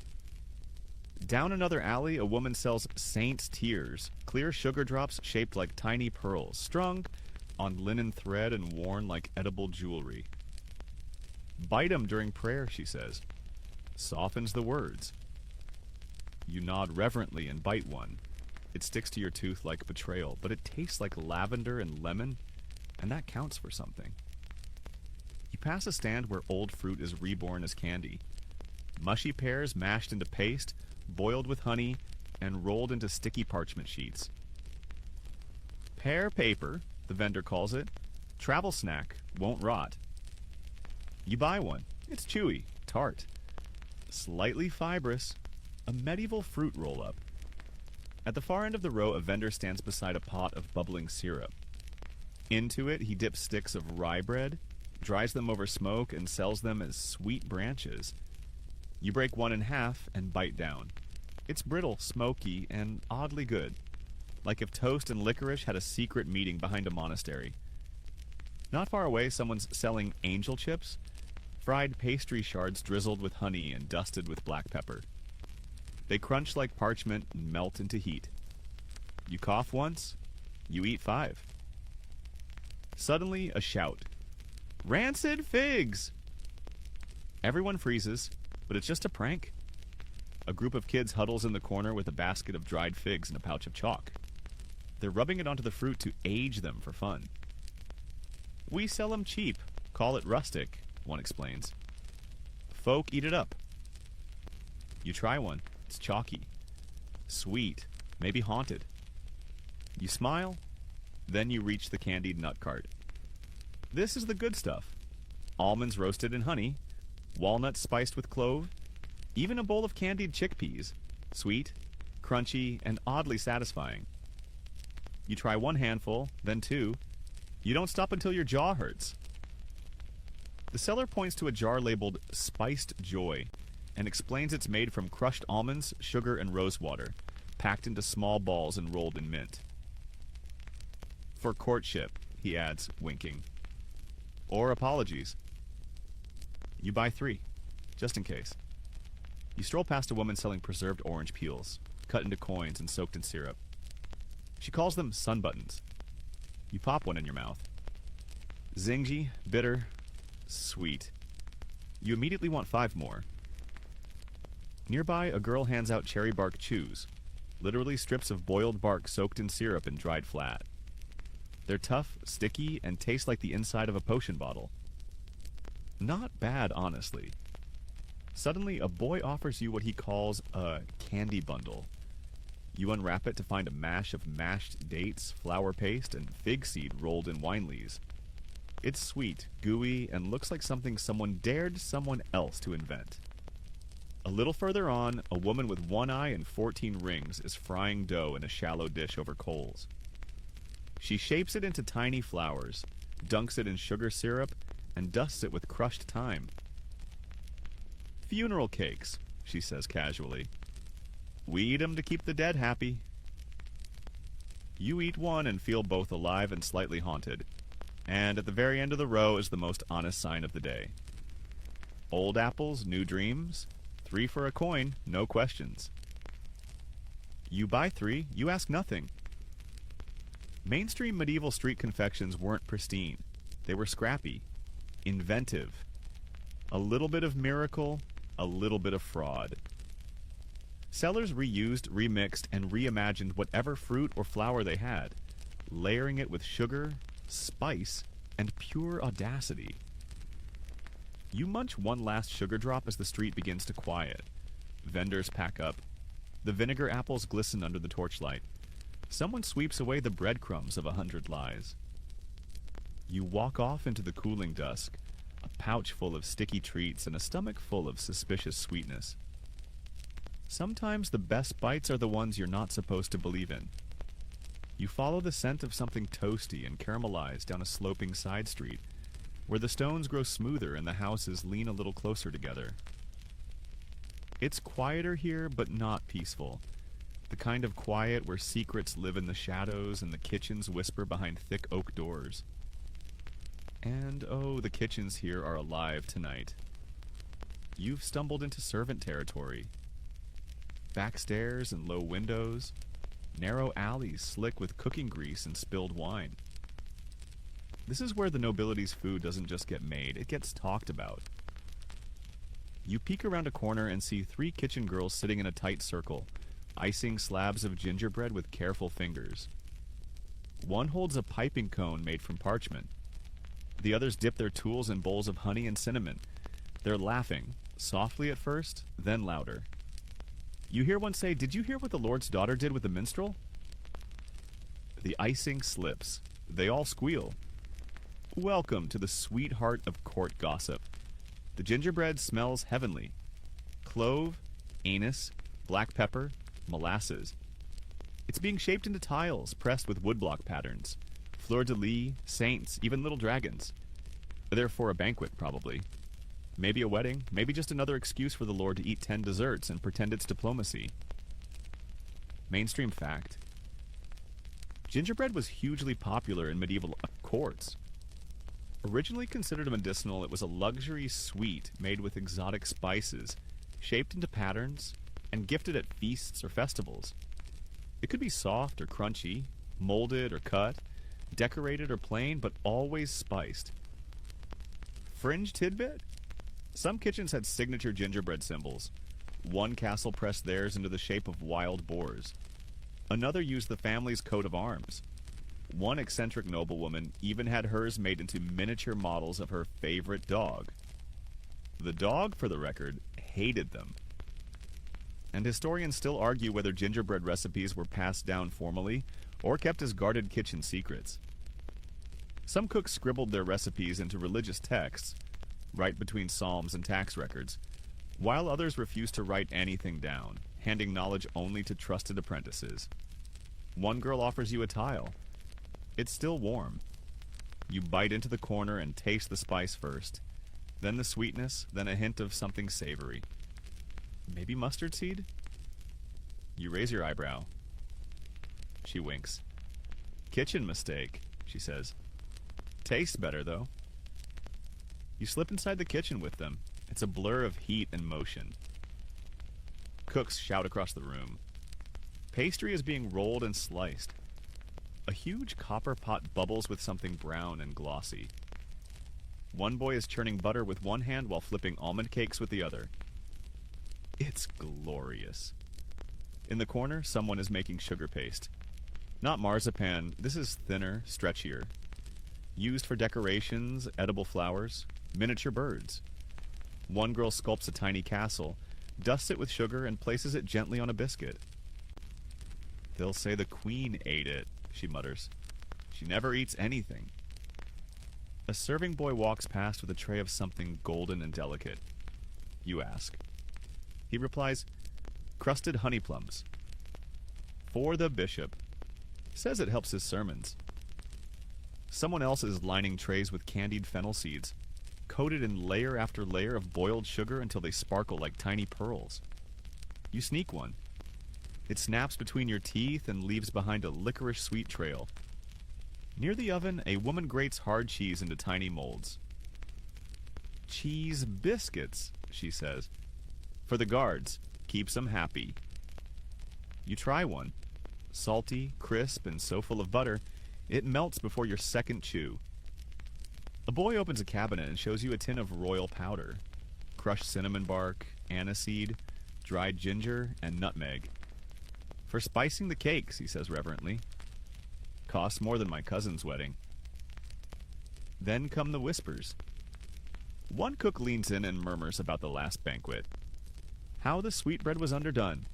Down another alley, a woman sells Saint's Tears, clear sugar drops shaped like tiny pearls, strung on linen thread and worn like edible jewelry. Bite 'em during prayer, she says. Softens the words. You nod reverently and bite one. It sticks to your tooth like betrayal, but it tastes like lavender and lemon, and that counts for something. You pass a stand where old fruit is reborn as candy. Mushy pears mashed into paste, boiled with honey, and rolled into sticky parchment sheets. Pear paper, the vendor calls it. Travel snack, won't rot. You buy one. It's chewy, tart, slightly fibrous, a medieval fruit roll-up. At the far end of the row, a vendor stands beside a pot of bubbling syrup. Into it, he dips sticks of rye bread, dries them over smoke, and sells them as sweet branches. You break one in half and bite down. It's brittle, smoky, and oddly good. Like if toast and licorice had a secret meeting behind a monastery. Not far away, someone's selling angel chips, fried pastry shards drizzled with honey and dusted with black pepper. They crunch like parchment and melt into heat. You cough once, you eat 5. Suddenly, a shout. Rancid figs! Everyone freezes, but it's just a prank. A group of kids huddles in the corner with a basket of dried figs and a pouch of chalk. They're rubbing it onto the fruit to age them for fun. We sell 'em cheap, call it rustic, one explains. Folk eat it up. You try one. It's chalky, sweet, maybe haunted. You smile, then you reach the candied nut cart. This is the good stuff. Almonds roasted in honey, walnuts spiced with clove, even a bowl of candied chickpeas, sweet, crunchy, and oddly satisfying. You try one handful, then 2. You don't stop until your jaw hurts. The seller points to a jar labeled Spiced Joy and explains it's made from crushed almonds, sugar, and rose water, packed into small balls and rolled in mint. For courtship, he adds, winking. Or apologies. You buy 3, just in case. You stroll past a woman selling preserved orange peels, cut into coins and soaked in syrup. She calls them sun buttons. You pop one in your mouth. Zingy, bitter, sweet. You immediately want 5 more. Nearby, a girl hands out cherry bark chews, literally strips of boiled bark soaked in syrup and dried flat. They're tough, sticky, and taste like the inside of a potion bottle. Not bad, honestly. Suddenly, a boy offers you what he calls a candy bundle. You unwrap it to find a mash of mashed dates, flour paste, and fig seed rolled in wine lees. It's sweet, gooey, and looks like something someone dared someone else to invent. A little further on, a woman with 1 eye and 14 rings is frying dough in a shallow dish over coals. She shapes it into tiny flowers, dunks it in sugar syrup, and dusts it with crushed thyme. Funeral cakes, she says casually. We eat 'em to keep the dead happy. You eat one and feel both alive and slightly haunted. And at the very end of the row is the most honest sign of the day. Old apples, new dreams. 3 for a coin, no questions. You buy 3, you ask nothing. Mainstream medieval street confections weren't pristine. They were scrappy, inventive. A little bit of miracle, a little bit of fraud. Sellers reused, remixed, and reimagined whatever fruit or flour they had, layering it with sugar, spice, and pure audacity. You munch one last sugar drop as the street begins to quiet. Vendors pack up. The vinegar apples glisten under the torchlight. Someone sweeps away the breadcrumbs of 100 lies. You walk off into the cooling dusk, a pouch full of sticky treats and a stomach full of suspicious sweetness. Sometimes the best bites are the ones you're not supposed to believe in. You follow the scent of something toasty and caramelized down a sloping side street, where the stones grow smoother and the houses lean a little closer together. It's quieter here, but not peaceful. The kind of quiet where secrets live in the shadows and the kitchens whisper behind thick oak doors. And oh, the kitchens here are alive tonight. You've stumbled into servant territory. Back stairs and low windows, narrow alleys slick with cooking grease and spilled wine. This is where the nobility's food doesn't just get made, it gets talked about. You peek around a corner and see 3 kitchen girls sitting in a tight circle, icing slabs of gingerbread with careful fingers. One holds a piping cone made from parchment. The others dip their tools in bowls of honey and cinnamon. They're laughing, softly at first, then louder. You hear one say, "Did you hear what the Lord's daughter did with the minstrel?" The icing slips. They all squeal. Welcome to the sweetheart of court gossip. The gingerbread smells heavenly. Clove, anise, black pepper, molasses. It's being shaped into tiles, pressed with woodblock patterns. Fleur-de-lis, saints, even little dragons. They're for a banquet, probably. Maybe a wedding, maybe just another excuse for the Lord to eat 10 desserts and pretend it's diplomacy. Mainstream fact. Gingerbread was hugely popular in medieval courts. Originally considered medicinal, it was a luxury sweet made with exotic spices, shaped into patterns, and gifted at feasts or festivals. It could be soft or crunchy, molded or cut, decorated or plain, but always spiced. Fringe tidbit? Some kitchens had signature gingerbread symbols. One castle pressed theirs into the shape of wild boars. Another used the family's coat of arms. One eccentric noblewoman even had hers made into miniature models of her favorite dog. The dog, for the record, hated them. And historians still argue whether gingerbread recipes were passed down formally or kept as guarded kitchen secrets. Some cooks scribbled their recipes into religious texts, right between psalms and tax records, while others refused to write anything down, handing knowledge only to trusted apprentices. One girl offers you a tile. It's still warm. You bite into the corner and taste the spice first, then the sweetness, then a hint of something savory. Maybe mustard seed? You raise your eyebrow. She winks. Kitchen mistake, she says. Tastes better, though. You slip inside the kitchen with them. It's a blur of heat and motion. Cooks shout across the room. Pastry is being rolled and sliced. A huge copper pot bubbles with something brown and glossy. One boy is churning butter with one hand while flipping almond cakes with the other. It's glorious. In the corner, someone is making sugar paste. Not marzipan, this is thinner, stretchier. Used for decorations, edible flowers, miniature birds. One girl sculpts a tiny castle, dusts it with sugar, and places it gently on a biscuit. They'll say the queen ate it, she mutters. She never eats anything. A serving boy walks past with a tray of something golden and delicate. You ask. He replies, crusted honey plums. For the bishop. Says it helps his sermons. Someone else is lining trays with candied fennel seeds, coated in layer after layer of boiled sugar until they sparkle like tiny pearls. You sneak one. It snaps between your teeth and leaves behind a licorice sweet trail. Near the oven, a woman grates hard cheese into tiny molds. "Cheese biscuits," she says. "For the guards. Keeps 'em happy." You try one. Salty, crisp, and so full of butter, it melts before your second chew. A boy opens a cabinet and shows you a tin of royal powder. Crushed cinnamon bark, aniseed, dried ginger, and nutmeg. "For spicing the cakes," he says reverently. "Costs more than my cousin's wedding." Then come the whispers. One cook leans in and murmurs about the last banquet. How the sweetbread was underdone.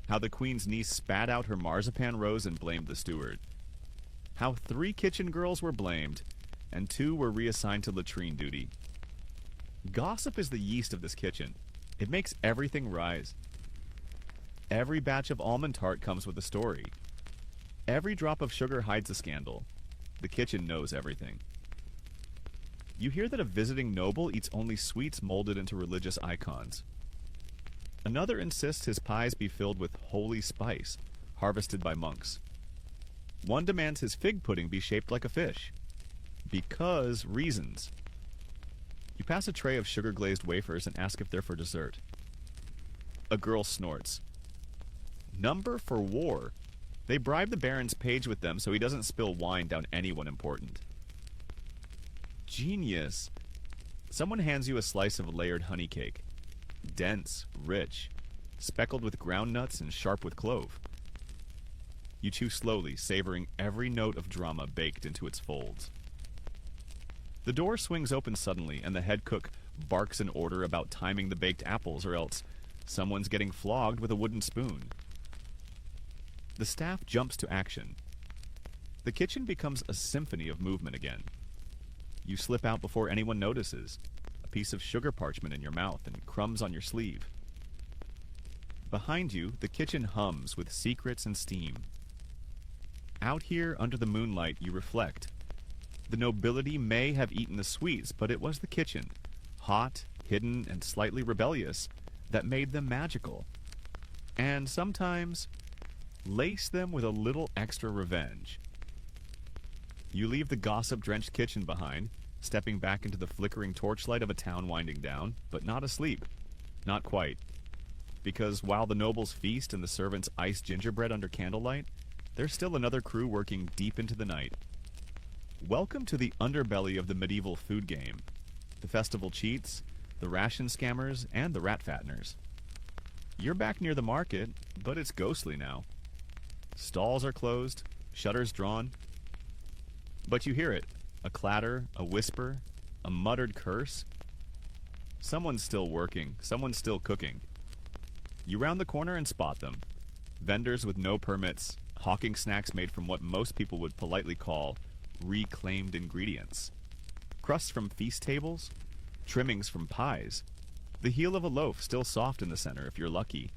How the queen's niece spat out her marzipan rose and blamed the steward. How 3 kitchen girls were blamed, and 2 were reassigned to latrine duty. Gossip is the yeast of this kitchen. It makes everything rise. Every batch of almond tart comes with a story. Every drop of sugar hides a scandal. The kitchen knows everything. You hear that a visiting noble eats only sweets molded into religious icons. Another insists his pies be filled with holy spice, harvested by monks. One demands his fig pudding be shaped like a fish. Because reasons. You pass a tray of sugar-glazed wafers and ask if they're for dessert. A girl snorts. Number for war. They bribe the Baron's page with them so he doesn't spill wine down anyone important. Genius. Someone hands you a slice of layered honey cake. Dense, rich, speckled with ground nuts and sharp with clove. You chew slowly, savoring every note of drama baked into its folds. The door swings open suddenly, and the head cook barks an order about timing the baked apples, or else someone's getting flogged with a wooden spoon. The staff jumps to action. The kitchen becomes a symphony of movement again. You slip out before anyone notices, a piece of sugar parchment in your mouth and crumbs on your sleeve. Behind you, the kitchen hums with secrets and steam. Out here, under the moonlight, you reflect. The nobility may have eaten the sweets, but it was the kitchen, hot, hidden, and slightly rebellious, that made them magical. And sometimes lace them with a little extra revenge. You leave the gossip-drenched kitchen behind, stepping back into the flickering torchlight of a town winding down, but not asleep. Not quite. Because while the nobles feast and the servants ice gingerbread under candlelight, there's still another crew working deep into the night. Welcome to the underbelly of the medieval food game. The festival cheats, the ration scammers, and the rat fatteners. You're back near the market, but it's ghostly now. Stalls are closed, shutters drawn. But you hear it. A clatter, a whisper, a muttered curse. Someone's still working, someone's still cooking. You round the corner and spot them. Vendors with no permits, hawking snacks made from what most people would politely call reclaimed ingredients. Crusts from feast tables, trimmings from pies, the heel of a loaf still soft in the center if you're lucky.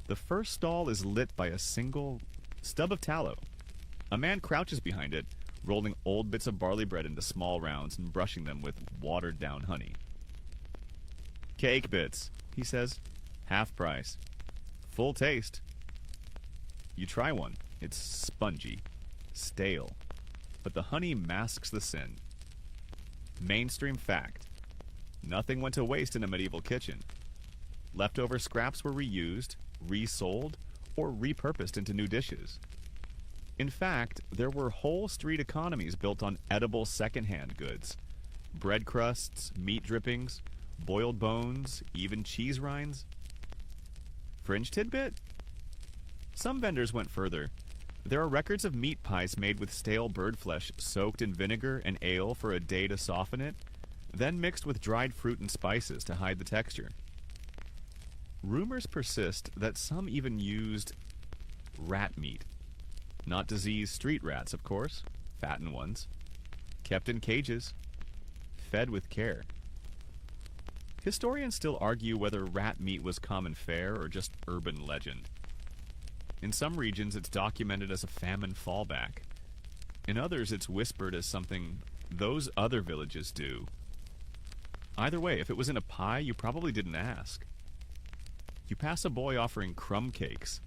The first stall is lit by a single stub of tallow. A man crouches behind it, rolling old bits of barley bread into small rounds and brushing them with watered-down honey. "Cake bits," he says. "Half price. Full taste." You try one. It's spongy, stale, but the honey masks the sin. Mainstream fact. Nothing went to waste in a medieval kitchen. Leftover scraps were reused, resold, or repurposed into new dishes. In fact, there were whole street economies built on edible secondhand goods. Bread crusts, meat drippings, boiled bones, even cheese rinds. Fringe tidbit? Some vendors went further. There are records of meat pies made with stale bird flesh soaked in vinegar and ale for a day to soften it, then mixed with dried fruit and spices to hide the texture. Rumors persist that some even used rat meat. Not diseased street rats, of course, fattened ones. Kept in cages, fed with care. Historians still argue whether rat meat was common fare or just urban legend. In some regions, it's documented as a famine fallback. In others, it's whispered as something those other villages do. Either way, if it was in a pie, you probably didn't ask. You pass a boy offering crumb cakes.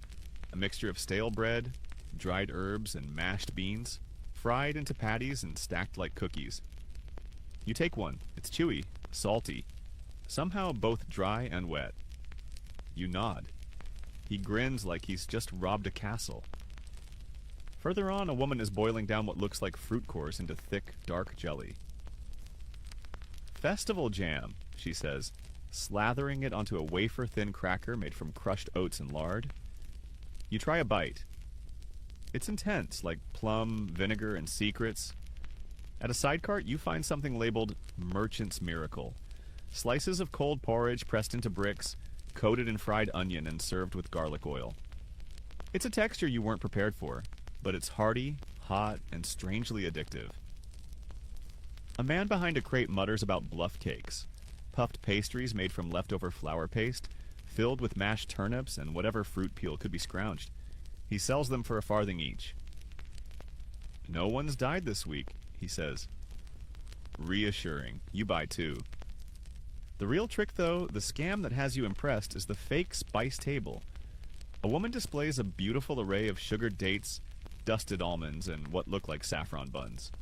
a mixture of stale bread, dried herbs, and mashed beans, fried into patties and stacked like cookies. You take one. It's chewy, salty, somehow both dry and wet. You nod. He grins like he's just robbed a castle. Further on, a woman is boiling down what looks like fruit course into thick, dark jelly. Festival jam, she says, slathering it onto a wafer-thin cracker made from crushed oats and lard. You try a bite. It's intense, like plum, vinegar, and secrets. At a side cart, you find something labeled Merchant's Miracle. Slices of cold porridge pressed into bricks, coated in fried onion and served with garlic oil. It's a texture you weren't prepared for, but it's hearty, hot, and strangely addictive. A man behind a crate mutters about bluff cakes, puffed pastries made from leftover flour paste, filled with mashed turnips and whatever fruit peel could be scrounged. He sells them for a farthing each. No one's died this week, he says. Reassuring. You buy two. The real trick, though, the scam that has you impressed, is the fake spice table. A woman displays a beautiful array of sugared dates, dusted almonds, and what look like saffron buns.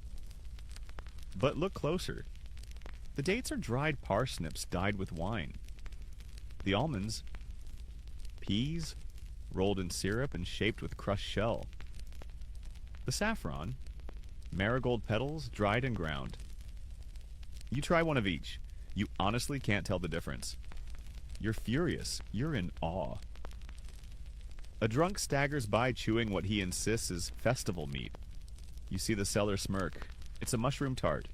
But look closer. The dates are dried parsnips dyed with wine. The almonds, peas, rolled in syrup and shaped with crushed shell. The saffron, marigold petals dried and ground. You try one of each. You honestly can't tell the difference. You're furious. You're in awe. A drunk staggers by chewing what he insists is festival meat. You see the seller smirk. It's a mushroom tart,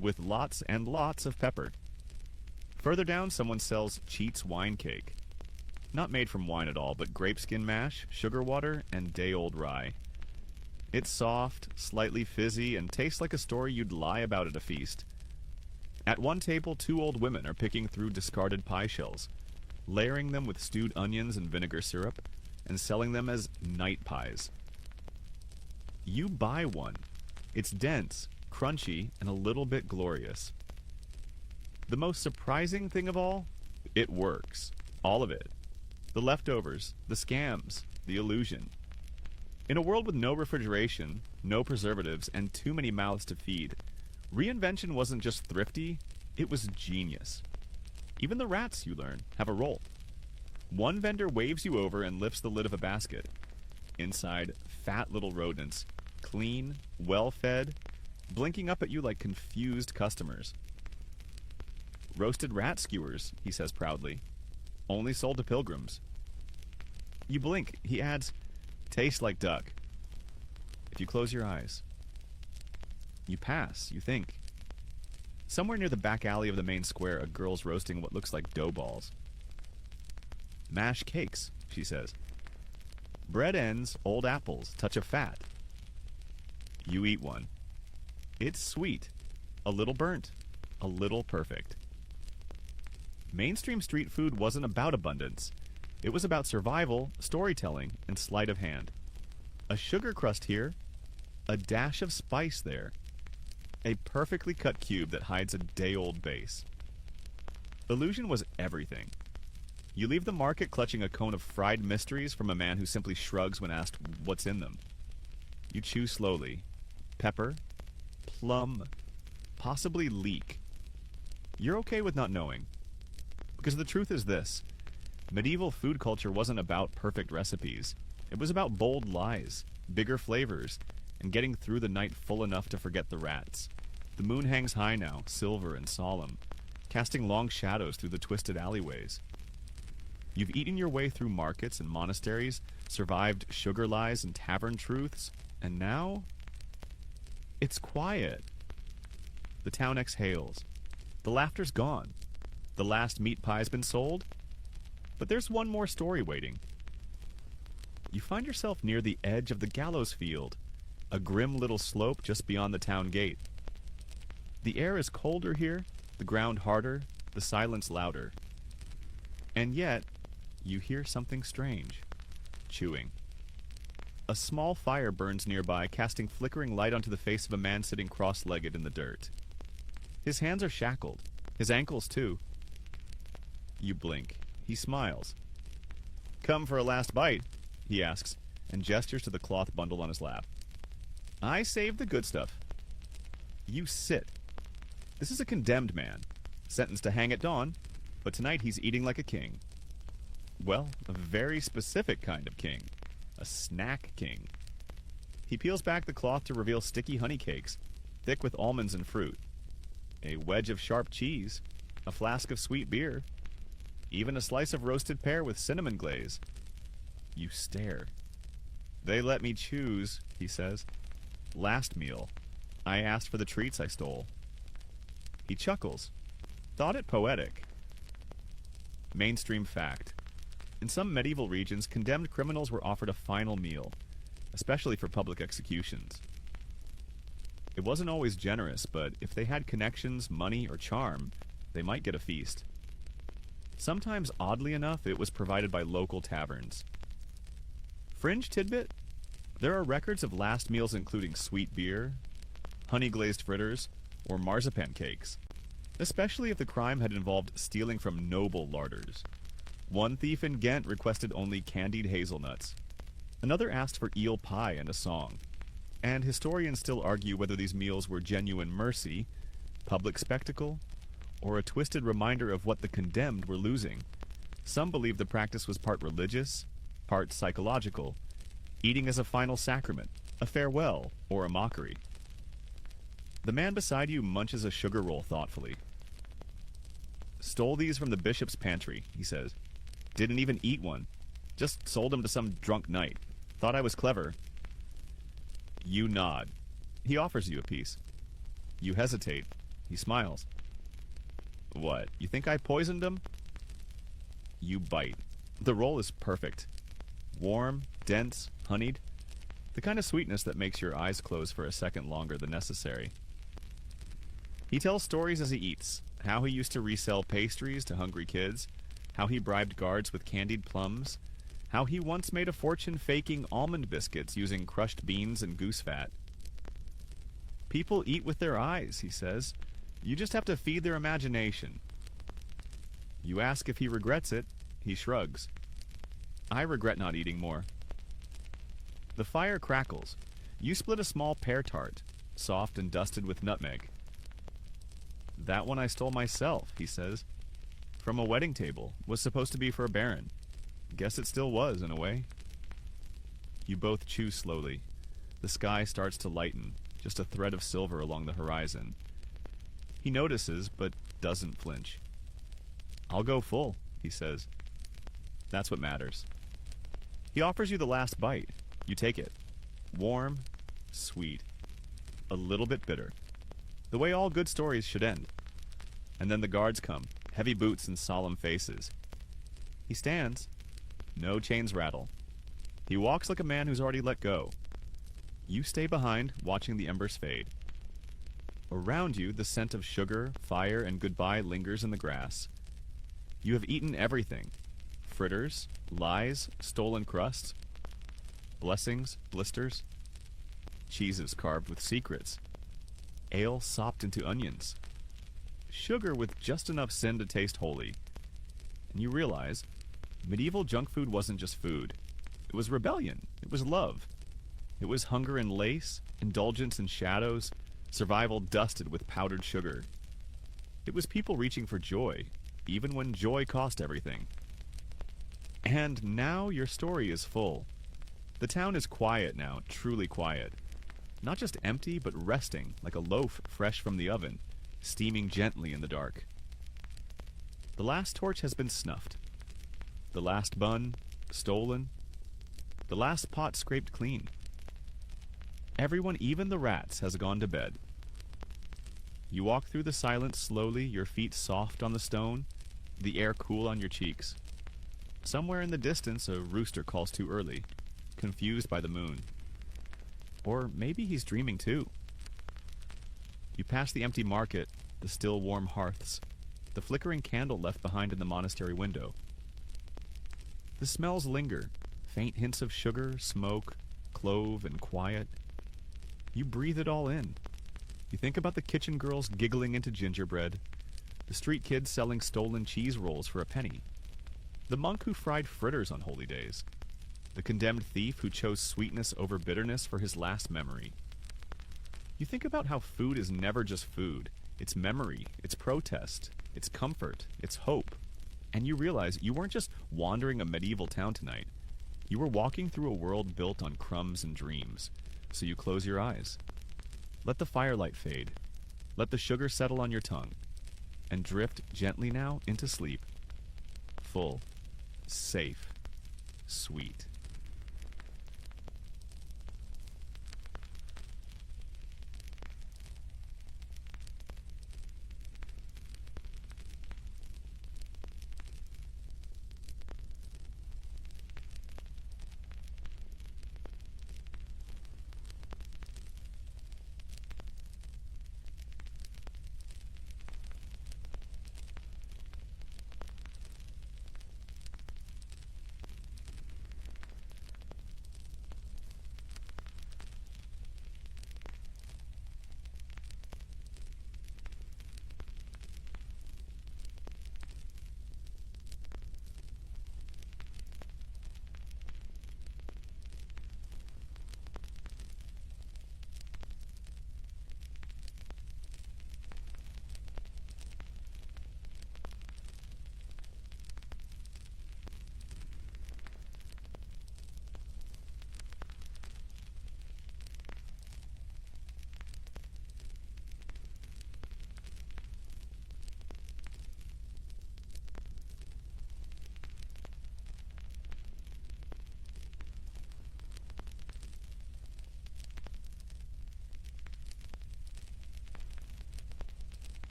with lots and lots of pepper. Further down, someone sells Cheats wine cake. Not made from wine at all, but grapeskin mash, sugar water, and day-old rye. It's soft, slightly fizzy, and tastes like a story you'd lie about at a feast. At one table, two old women are picking through discarded pie shells, layering them with stewed onions and vinegar syrup, and selling them as night pies. You buy one. It's dense, crunchy, and a little bit glorious. The most surprising thing of all, it works. All of it. The leftovers, the scams, the illusion. In a world with no refrigeration, no preservatives, and too many mouths to feed, reinvention wasn't just thrifty, it was genius. Even the rats, you learn, have a role. One vendor waves you over and lifts the lid of a basket. Inside, fat little rodents, clean, well-fed, blinking up at you like confused customers. Roasted rat skewers, he says proudly. Only sold to pilgrims. You blink. He adds, taste like duck. If you close your eyes. You pass. You think. Somewhere near the back alley of the main square, a girl's roasting what looks like dough balls. Mash cakes, she says. Bread ends, old apples, touch of fat. You eat one. It's sweet. A little burnt. A little perfect. Mainstream street food wasn't about abundance. It was about survival, storytelling, and sleight of hand. A sugar crust here, a dash of spice there. A perfectly cut cube that hides a day-old base. Illusion was everything. You leave the market clutching a cone of fried mysteries from a man who simply shrugs when asked what's in them. You chew slowly. Pepper, plum, possibly leek. You're okay with not knowing. Because the truth is this. Medieval food culture wasn't about perfect recipes. It was about bold lies, bigger flavors, and getting through the night full enough to forget the rats. The moon hangs high now, silver and solemn, casting long shadows through the twisted alleyways. You've eaten your way through markets and monasteries, survived sugar lies and tavern truths, and now it's quiet. The town exhales. The laughter's gone. The last meat pie's been sold. But there's one more story waiting. You find yourself near the edge of the gallows field, a grim little slope just beyond the town gate. The air is colder here, the ground harder, the silence louder. And yet, you hear something strange. Chewing. A small fire burns nearby, casting flickering light onto the face of a man sitting cross-legged in the dirt. His hands are shackled, his ankles too. You blink. He smiles. Come for a last bite. he asks, and gestures to the cloth bundle on his lap. I saved the good stuff. You sit. This is a condemned man, sentenced to hang at dawn, but tonight he's eating like a king. Well, a very specific kind of king. A snack king. He peels back the cloth to reveal sticky honey cakes, thick with almonds and fruit. A wedge of sharp cheese, a flask of sweet beer, even a slice of roasted pear with cinnamon glaze. You stare. They let me choose, he says. Last meal, I asked for the treats I stole. He chuckles. Thought it poetic. Mainstream fact. In some medieval regions, condemned criminals were offered a final meal, especially for public executions. It wasn't always generous, but if they had connections, money, or charm, they might get a feast. Sometimes, oddly enough, it was provided by local taverns. Fringe tidbit? There are records of last meals including sweet beer, honey-glazed fritters, or marzipan cakes, especially if the crime had involved stealing from noble larders. One thief in Ghent requested only candied hazelnuts. Another asked for eel pie and a song. And historians still argue whether these meals were genuine mercy, public spectacle, or a twisted reminder of what the condemned were losing. Some believe the practice was part religious, part psychological, eating as a final sacrament, a farewell, or a mockery. The man beside you munches a sugar roll thoughtfully. Stole these from the bishop's pantry, he says. Didn't even eat one. Just sold them to some drunk knight. Thought I was clever. You nod. He offers you a piece. You hesitate. He smiles. What, you think I poisoned him? You bite. The roll is perfect. Warm, dense, honeyed. The kind of sweetness that makes your eyes close for a second longer than necessary. He tells stories as he eats. How he used to resell pastries to hungry kids. How he bribed guards with candied plums. How he once made a fortune faking almond biscuits using crushed beans and goose fat. People eat with their eyes, he says. You just have to feed their imagination. You ask if he regrets it. He shrugs. I regret not eating more. The fire crackles. You split a small pear tart, soft and dusted with nutmeg. That one I stole myself, he says. From a wedding table. Was supposed to be for a baron. Guess it still was, in a way. You both chew slowly. The sky starts to lighten, just a thread of silver along the horizon. He notices, but doesn't flinch. I'll go full, he says. That's what matters. He offers you the last bite. You take it. Warm, sweet, a little bit bitter. The way all good stories should end. And then the guards come, heavy boots and solemn faces. He stands. No chains rattle. He walks like a man who's already let go. You stay behind, watching the embers fade. Around you, the scent of sugar, fire, and goodbye lingers in the grass. You have eaten everything. Fritters, lies, stolen crusts, blessings, blisters, cheeses carved with secrets, ale sopped into onions, sugar with just enough sin to taste holy. And you realize, medieval junk food wasn't just food. It was rebellion. It was love. It was hunger in lace, indulgence in shadows, survival dusted with powdered sugar. It was people reaching for joy, even when joy cost everything. And now your story is full. The town is quiet now, truly quiet. Not just empty, but resting, like a loaf fresh from the oven, steaming gently in the dark. The last torch has been snuffed. The last bun, stolen. The last pot scraped clean. Everyone, even the rats, has gone to bed. You walk through the silence slowly, your feet soft on the stone, the air cool on your cheeks. Somewhere in the distance, a rooster calls too early, confused by the moon. Or maybe he's dreaming too. You pass the empty market, the still warm hearths, the flickering candle left behind in the monastery window. The smells linger, faint hints of sugar, smoke, clove, and quiet. You breathe it all in. You think about the kitchen girls giggling into gingerbread, the street kids selling stolen cheese rolls for a penny, the monk who fried fritters on holy days. the condemned thief who chose sweetness over bitterness for his last memory. You think about how food is never just food. It's memory, it's protest, it's comfort, it's hope. And you realize you weren't just wandering a medieval town tonight. You were walking through a world built on crumbs and dreams. So you close your eyes. Let the firelight fade. Let the sugar settle on your tongue. And drift gently now into sleep. Full, safe, sweet.